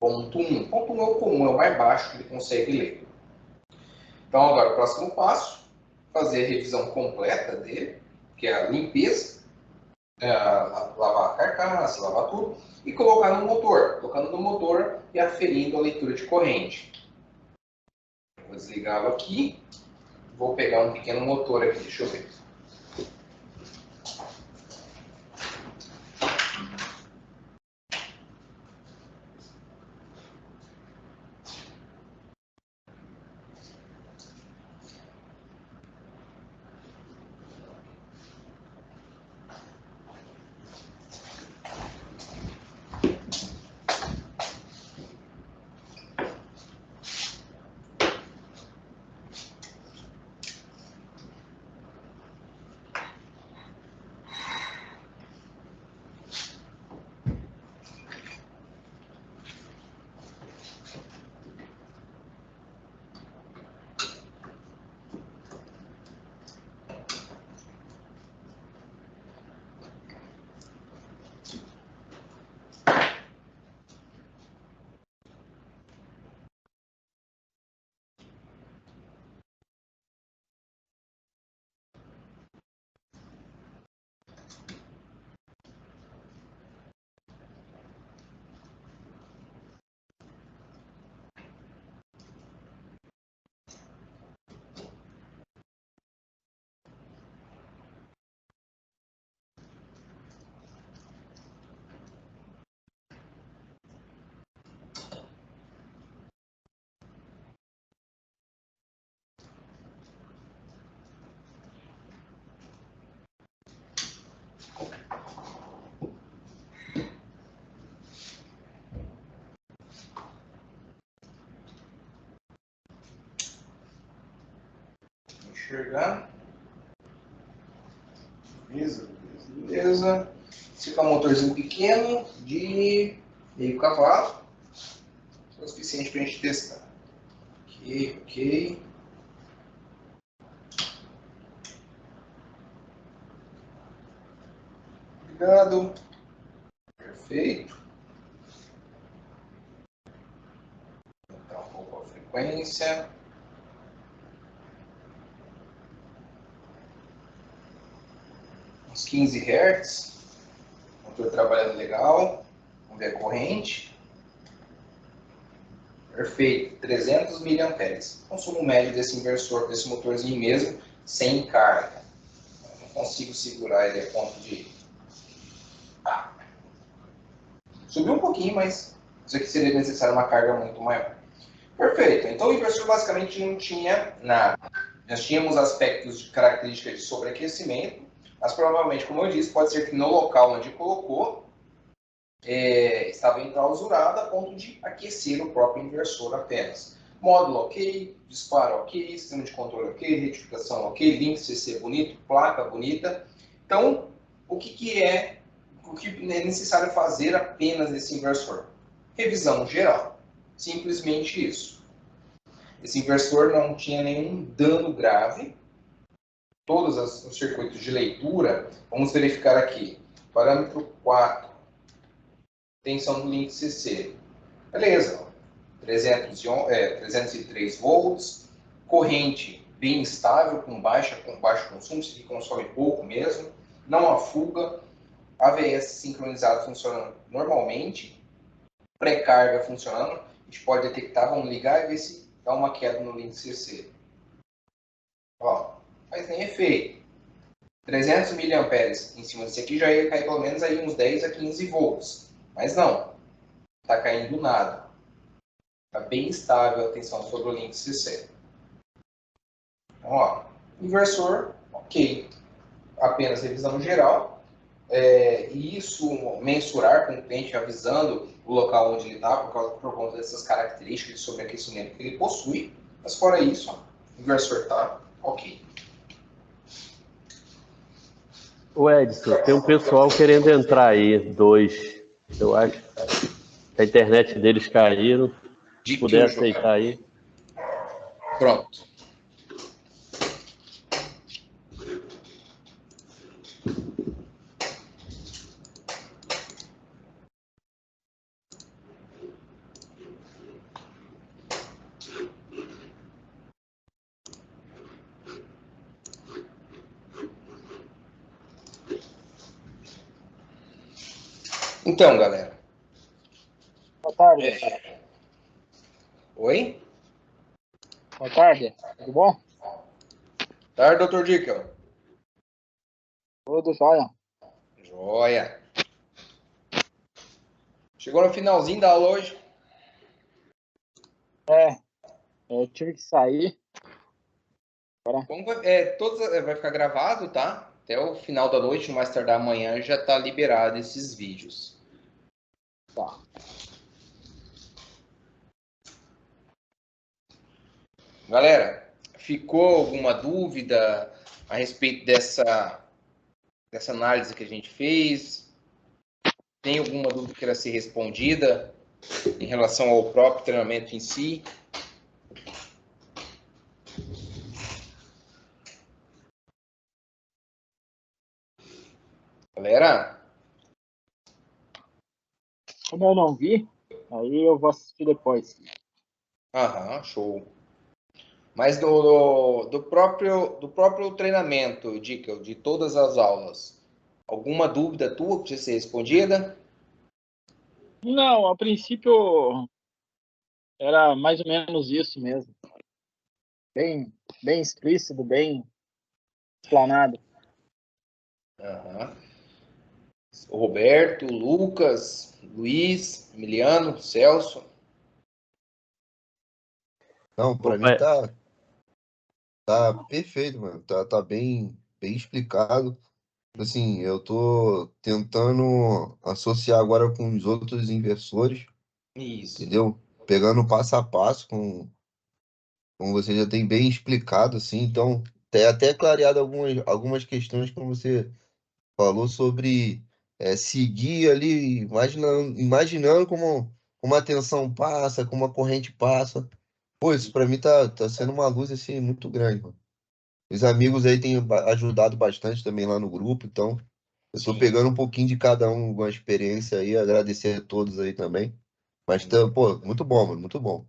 Speaker 1: ponto 1. Ponto 1 é o comum, é o mais baixo que ele consegue ler. Então, agora, o próximo passo, fazer a revisão completa dele, que é a limpeza, lavar a carcaça, lavar tudo, e colocar no motor. Colocando no motor e aferindo a leitura de corrente. Vou desligá-lo aqui. Vou pegar um pequeno motor aqui, deixa eu ver. Enxergar. Beleza, beleza. Esse aqui é um motorzinho pequeno de meio cavalo. É o suficiente para a gente testar. Ok, ok. Obrigado. Perfeito. Aumentar um pouco a frequência. Uns 15 Hz. Motor trabalhando legal. Vamos ver a corrente. Perfeito. 300 mA. Consumo médio desse inversor, desse motorzinho mesmo, sem carga. Eu não consigo segurar ele a ponto de... Subiu um pouquinho, mas isso aqui seria necessário uma carga muito maior. Perfeito. Então o inversor basicamente não tinha nada. Nós tínhamos aspectos de característica de sobreaquecimento, mas provavelmente, como eu disse, pode ser que no local onde colocou estava enclausurado a ponto de aquecer o próprio inversor apenas. Módulo ok, disparo ok, sistema de controle ok, retificação ok, link CC bonito, placa bonita. Então, o que é necessário fazer apenas nesse inversor? Revisão geral. Simplesmente isso. Esse inversor não tinha nenhum dano grave. Todos os circuitos de leitura, vamos verificar aqui. Parâmetro 4. Tensão do link CC. Beleza. 303 volts. Corrente bem estável, com baixo consumo. Isso aqui consome pouco mesmo. Não há fuga. AVS sincronizado funcionando normalmente. Pré-carga funcionando. A gente pode detectar, vamos ligar e ver se dá uma queda no link CC. Ó, faz nem efeito. 300 mA em cima desse aqui já ia cair pelo menos aí uns 10 a 15 volts. Mas não, está caindo nada. Está bem estável a tensão sobre o link CC. Então, ó, inversor, ok. Apenas revisão geral. E isso mensurar com o cliente avisando o local onde ele está por conta dessas características de sobreaquecimento que ele possui. Mas fora isso, ó, o inversor está ok.
Speaker 2: O Edson, tem um pessoal querendo entrar aí, 2. Eu acho que a internet deles caiu. Se puder aceitar aí.
Speaker 1: Pronto. Então, galera.
Speaker 4: Boa tarde.
Speaker 1: Oi?
Speaker 4: Boa tarde. Tudo bom?
Speaker 1: Tarde, doutor Dickel.
Speaker 4: Tudo jóia.
Speaker 1: Joia. Chegou no finalzinho da aula hoje.
Speaker 4: Eu tive que sair. Agora,
Speaker 1: Vai ficar gravado, tá? Até o final da noite, no mais tardar amanhã, já tá liberado esses vídeos.
Speaker 4: tá.
Speaker 1: Galera, ficou alguma dúvida a respeito dessa análise que a gente fez? Tem alguma dúvida que queira ser respondida em relação ao próprio treinamento em si? Galera?
Speaker 4: Como eu não vi, aí eu vou assistir depois.
Speaker 1: Aham, show. Mas do próprio treinamento, Dickel, de todas as aulas, alguma dúvida tua que precisa ser respondida?
Speaker 4: Não, a princípio era mais ou menos isso mesmo. Bem, bem explícito, bem explanado.
Speaker 1: Aham. O Roberto, o Lucas, Luiz, Emiliano, Celso.
Speaker 5: Não, pra mim
Speaker 2: Opa,
Speaker 5: tá perfeito, mano. Tá bem explicado. Assim, eu tô tentando associar agora com os outros inversores,
Speaker 1: Isso.
Speaker 5: entendeu? Pegando passo a passo, como você já tem bem explicado, assim. Então, tem até clareado algumas questões como você falou sobre seguir ali, imaginando como a tensão passa, como a corrente passa. Pô, isso pra mim tá sendo uma luz, assim, muito grande, mano. Os amigos aí têm ajudado bastante também lá no grupo, então eu tô
Speaker 1: Sim.
Speaker 5: pegando um pouquinho de cada um, uma experiência aí, agradecer a todos aí também. Mas, pô, muito bom, mano, muito bom.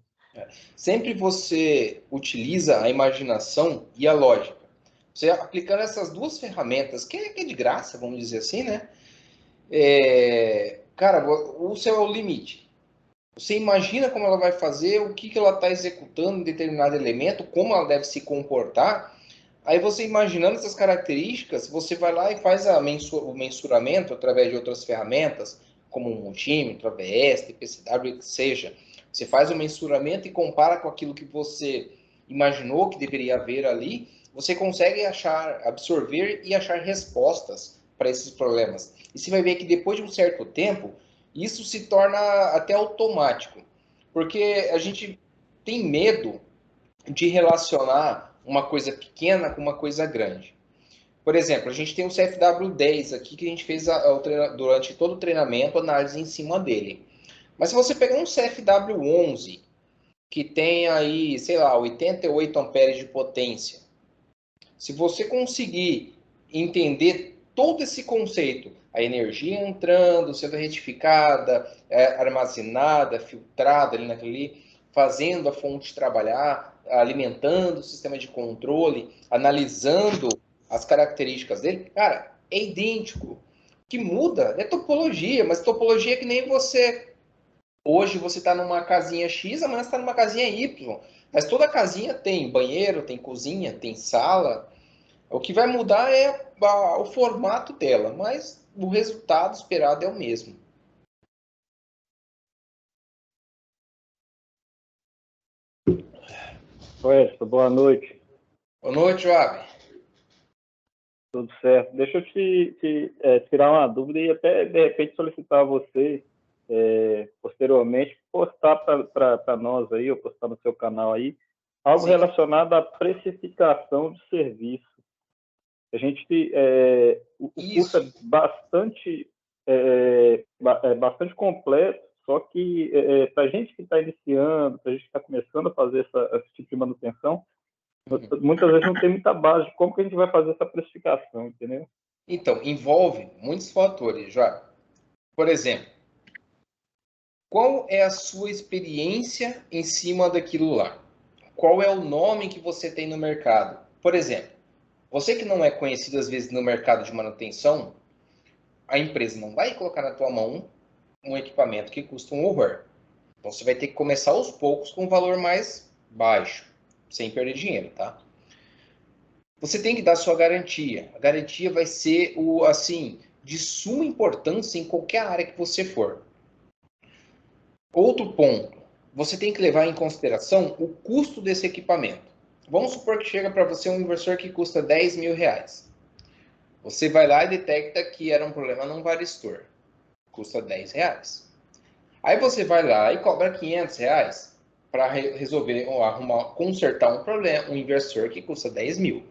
Speaker 1: Sempre você utiliza a imaginação e a lógica. Você aplicando essas duas ferramentas, que é de graça, vamos dizer assim, né? Cara, o seu é o limite. Você imagina como ela vai fazer, o que ela está executando em determinado elemento, como ela deve se comportar. Aí você imaginando essas características, você vai lá e faz o mensuramento através de outras ferramentas, como um multímetro, ABS, TPCW, que seja. Você faz o mensuramento e compara com aquilo que você imaginou que deveria haver ali, você consegue absorver e achar respostas para esses problemas. E você vai ver que depois de um certo tempo, isso se torna até automático, porque a gente tem medo de relacionar uma coisa pequena com uma coisa grande. Por exemplo, a gente tem o CFW10 aqui que a gente fez durante todo o treinamento análise em cima dele. Mas se você pegar um CFW11 que tem aí, sei lá, 88 amperes de potência, se você conseguir entender todo esse conceito, a energia entrando, sendo retificada, armazenada, filtrada ali naquele, fazendo a fonte trabalhar, alimentando o sistema de controle, analisando as características dele, cara, é idêntico. O que muda é topologia, mas topologia é que nem você. Hoje você está numa casinha X, amanhã você está numa casinha Y. Mas toda casinha tem banheiro, tem cozinha, tem sala. O que vai mudar é o formato dela, mas o resultado esperado é o mesmo.
Speaker 6: Oi, boa noite.
Speaker 1: Boa noite, Joab.
Speaker 6: Tudo certo. Deixa eu tirar uma dúvida e até, de repente, solicitar a você, posteriormente, postar para nós aí, ou postar no seu canal aí, algo
Speaker 1: Sim.
Speaker 6: relacionado à precificação de serviço. A gente, o curso é bastante completo, só que para a gente que está iniciando, para a gente que está começando a fazer esse tipo de manutenção, muitas vezes não tem muita base de como que a gente vai fazer essa precificação, entendeu?
Speaker 1: Então, envolve muitos fatores, Joab. Por exemplo, qual é a sua experiência em cima daquilo lá? Qual é o nome que você tem no mercado? Por exemplo, você que não é conhecido às vezes no mercado de manutenção, a empresa não vai colocar na tua mão um equipamento que custa um horror. Então você vai ter que começar aos poucos com um valor mais baixo, sem perder dinheiro, tá? Você tem que dar sua garantia. A garantia vai ser de suma importância em qualquer área que você for. Outro ponto, você tem que levar em consideração o custo desse equipamento. Vamos supor que chega para você um inversor que custa 10 mil reais. Você vai lá e detecta que era um problema num varistor. Custa 10 reais. Aí você vai lá e cobra 500 reais para resolver ou consertar um problema, um inversor que custa 10 mil.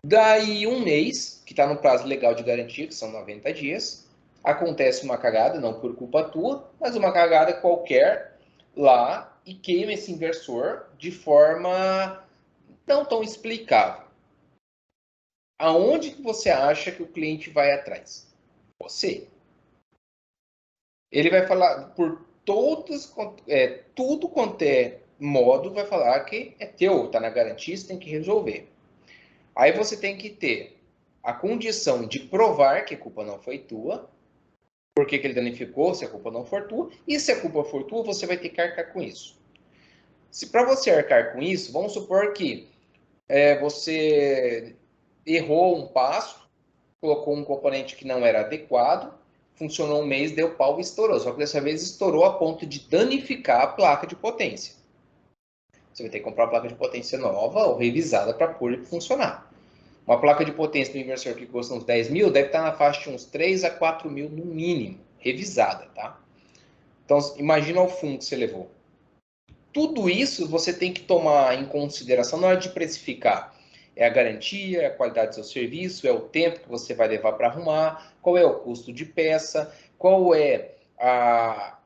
Speaker 1: Daí um mês, que está no prazo legal de garantia, que são 90 dias, acontece uma cagada, não por culpa tua, mas uma cagada qualquer lá e queima esse inversor de forma não tão explicável. Aonde que você acha que o cliente vai atrás? Você. Ele vai falar por tudo quanto é modo, vai falar que é teu, está na garantia, você tem que resolver. Aí você tem que ter a condição de provar que a culpa não foi tua, por que ele danificou, se a culpa não for tua, e se a culpa for tua, você vai ter que arcar com isso. Se para você arcar com isso, vamos supor que você errou um passo, colocou um componente que não era adequado, funcionou um mês, deu pau e estourou. Só que dessa vez estourou a ponto de danificar a placa de potência. Você vai ter que comprar uma placa de potência nova ou revisada para pôr ele funcionar. Uma placa de potência do inversor que custa uns 10 mil deve estar na faixa de uns 3 a 4 mil no mínimo, revisada, tá? Então, imagina o fundo que você levou. Tudo isso você tem que tomar em consideração na hora de precificar. É a garantia, é a qualidade do seu serviço, é o tempo que você vai levar para arrumar, qual é o custo de peça, qual é a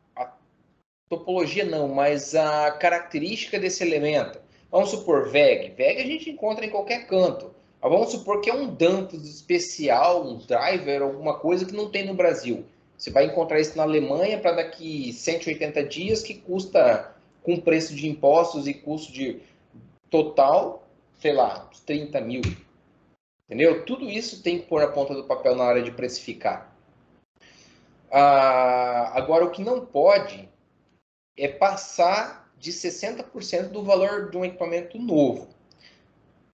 Speaker 1: topologia não, mas a característica desse elemento. Vamos supor VEG. VEG a gente encontra em qualquer canto. Mas vamos supor que é um Danfoss especial, um driver, alguma coisa que não tem no Brasil. Você vai encontrar isso na Alemanha para daqui 180 dias, que custa, com preço de impostos e custo de total, sei lá, uns 30 mil. Entendeu? Tudo isso tem que pôr na ponta do papel na hora de precificar. Agora, o que não pode é passar de 60% do valor de um equipamento novo.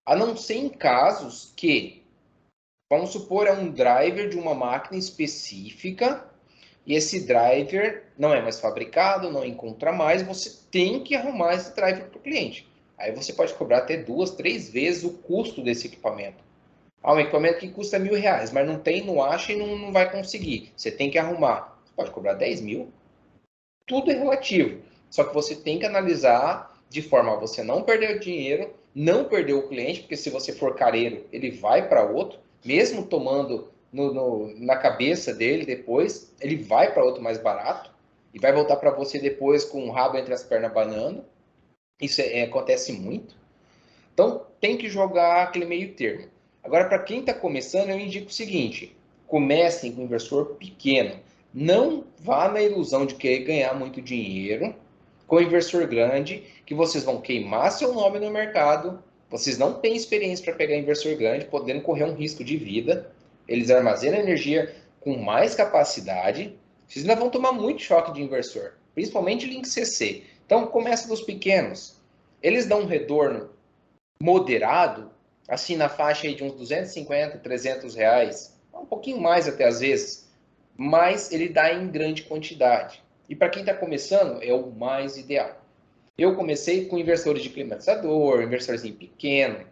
Speaker 1: A não ser em casos que, vamos supor, é um driver de uma máquina específica e esse driver não é mais fabricado, não encontra mais, você tem que arrumar esse driver para o cliente. Aí você pode cobrar até 2, 3 vezes o custo desse equipamento. Um equipamento que custa R$1.000, mas não tem, não acha e não vai conseguir. Você tem que arrumar. Você pode cobrar 10 mil. Tudo é relativo. Só que você tem que analisar de forma a você não perder o dinheiro, não perder o cliente, porque se você for careiro, ele vai para outro, mesmo tomando na cabeça dele depois, ele vai para outro mais barato e vai voltar para você depois com o rabo entre as pernas banando. Isso acontece muito. Então, tem que jogar aquele meio termo. Agora, para quem está começando, eu indico o seguinte: comecem com um inversor pequeno. Não vá na ilusão de querer ganhar muito dinheiro com um inversor grande, que vocês vão queimar seu nome no mercado, vocês não têm experiência para pegar inversor grande, podendo correr um risco de vida. Eles armazenam energia com mais capacidade. Vocês ainda vão tomar muito choque de inversor, principalmente Link CC. Então, começa dos pequenos. Eles dão um retorno moderado, assim na faixa aí de uns 250, 300 reais, um pouquinho mais até às vezes, mas ele dá em grande quantidade. E para quem está começando, é o mais ideal. Eu comecei com inversores de climatizador, inversorzinho pequeno,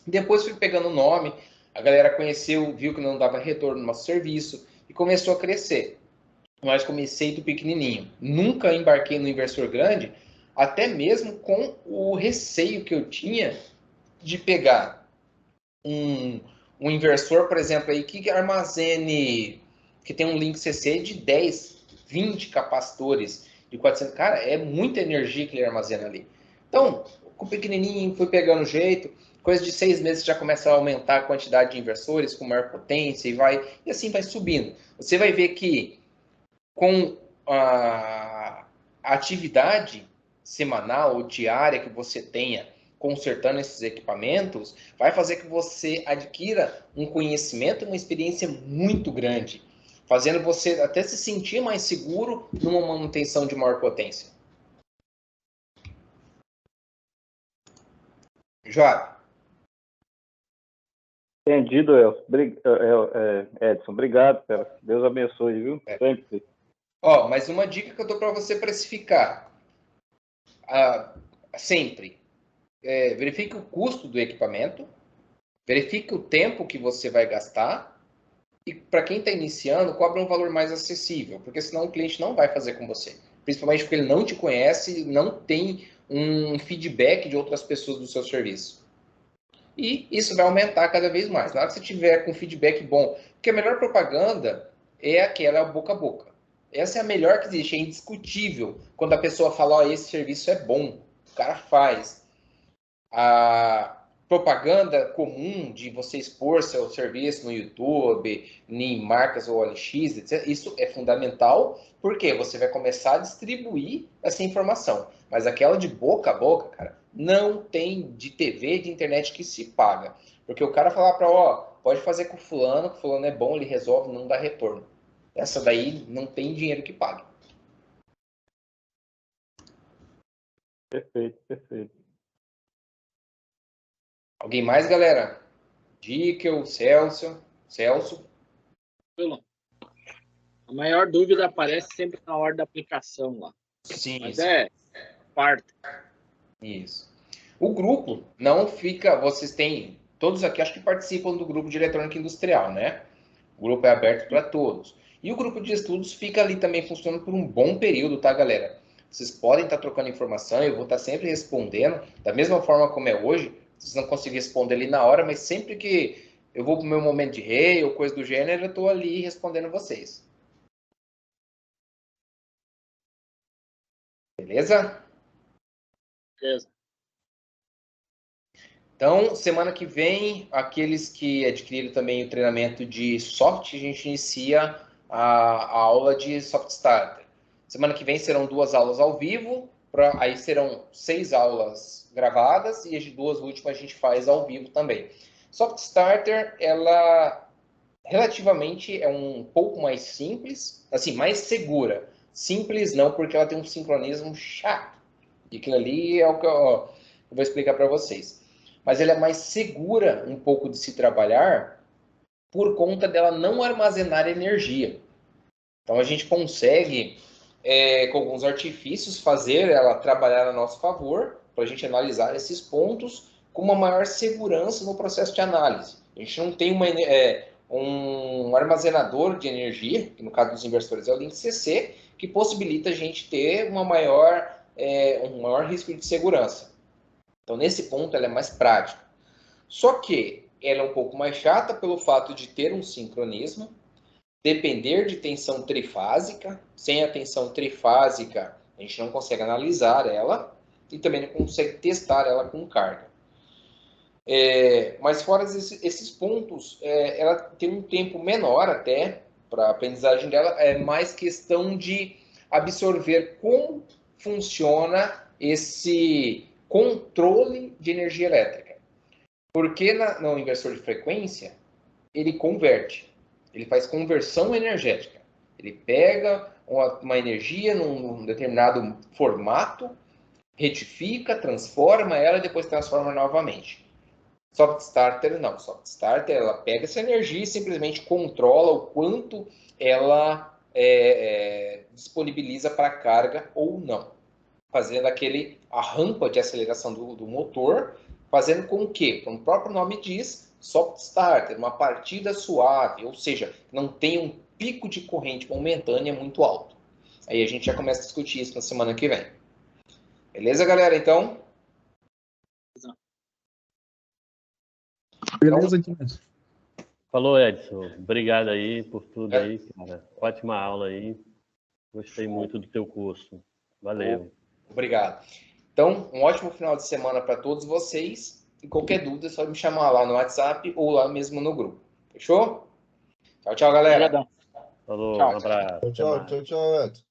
Speaker 1: depois fui pegando o nome, a galera conheceu, viu que não dava retorno no nosso serviço e começou a crescer. Mas comecei do pequenininho. Nunca embarquei no inversor grande, até mesmo com o receio que eu tinha de pegar um inversor, por exemplo, aí, que armazene, que tem um link CC de 10, 20 capacitores de 400. Cara, é muita energia que ele armazena ali. Então, com o pequenininho, fui pegando jeito. Coisa de 6 meses já começa a aumentar a quantidade de inversores com maior potência e assim vai subindo. Você vai ver que com a atividade semanal ou diária que você tenha consertando esses equipamentos, vai fazer que você adquira um conhecimento, uma experiência muito grande. fazendo você até se sentir mais seguro numa manutenção de maior potência. Joab.
Speaker 6: Entendido, Edson. Obrigado, cara. Deus abençoe, viu? Sempre.
Speaker 1: Ó, mas uma dica que eu dou para você precificar. Sempre. Verifique o custo do equipamento, verifique o tempo que você vai gastar e para quem está iniciando, cobre um valor mais acessível, porque senão o cliente não vai fazer com você. Principalmente porque ele não te conhece, não tem um feedback de outras pessoas do seu serviço. E isso vai aumentar cada vez mais. Na hora que você tiver com feedback bom, porque a melhor propaganda é aquela boca a boca. Essa é a melhor que existe, é indiscutível. Quando a pessoa fala, ó, esse serviço é bom, o cara faz. A propaganda comum de você expor seu serviço no YouTube, em marcas ou OLX, etc., isso é fundamental, porque você vai começar a distribuir essa informação. Mas aquela de boca a boca, cara, não tem de TV, de internet que se paga. Porque o cara falar para, ó, pode fazer com o fulano é bom, ele resolve, não dá retorno. Essa daí não tem dinheiro que pague.
Speaker 6: Perfeito, perfeito.
Speaker 1: Alguém mais, galera? Dickel, Celso.
Speaker 4: A maior dúvida aparece sempre na hora da aplicação lá.
Speaker 1: Sim.
Speaker 4: Mas parte.
Speaker 1: Isso. O grupo não fica... Vocês têm... Todos aqui acho que participam do grupo de eletrônica industrial, né? O grupo é aberto para todos. E o grupo de estudos fica ali também funcionando por um bom período, tá, galera? Vocês podem estar trocando informação, eu vou estar sempre respondendo, da mesma forma como é hoje. Vocês não conseguem responder ali na hora, mas sempre que eu vou para o meu momento de rei ou coisa do gênero, eu estou ali respondendo vocês. Beleza?
Speaker 4: Beleza.
Speaker 1: Então, semana que vem, aqueles que adquiriram também o treinamento de soft, a gente inicia a aula de Soft Starter. Semana que vem serão 2 aulas ao vivo, aí serão 6 aulas gravadas e as 2 últimas a gente faz ao vivo também. Soft Starter, ela relativamente é um pouco mais simples, assim, mais segura. Simples não, porque ela tem um sincronismo chato. E aquilo ali é o que eu vou explicar para vocês. Mas ela é mais segura um pouco de se trabalhar por conta dela não armazenar energia. Então a gente consegue, com alguns artifícios, fazer ela trabalhar a nosso favor, para a gente analisar esses pontos com uma maior segurança no processo de análise. A gente não tem um armazenador de energia, que no caso dos inversores é o Link CC, que possibilita a gente ter um maior risco de segurança. Então, nesse ponto, ela é mais prática. Só que ela é um pouco mais chata pelo fato de ter um sincronismo, depender de tensão trifásica. Sem a tensão trifásica, a gente não consegue analisar ela e também não consegue testar ela com carga. Mas fora esses pontos, ela tem um tempo menor até para a aprendizagem dela. É mais questão de absorver como funciona esse controle de energia elétrica. Porque no inversor de frequência, ele converte. Ele faz conversão energética. Ele pega uma energia num determinado formato, retifica, transforma ela e depois transforma novamente. Soft Starter não. Soft Starter, ela pega essa energia e simplesmente controla o quanto ela disponibiliza para carga ou não. Fazendo a rampa de aceleração do motor, fazendo com que, como o próprio nome diz, soft starter, uma partida suave, ou seja, não tem um pico de corrente momentânea muito alto. Aí a gente já começa a discutir isso na semana que vem. Beleza, galera? Então?
Speaker 7: Beleza, Guilherme.
Speaker 2: Falou, Edson. Obrigado aí por tudo aí, cara. Ótima aula aí. Gostei muito do teu curso. Valeu.
Speaker 1: Obrigado. Então, um ótimo final de semana para todos vocês. E qualquer dúvida é só me chamar lá no WhatsApp ou lá mesmo no grupo. Fechou? Tchau, tchau, galera.
Speaker 2: Falou,
Speaker 4: Tchau.
Speaker 2: um abraço.
Speaker 5: Tchau, Edson.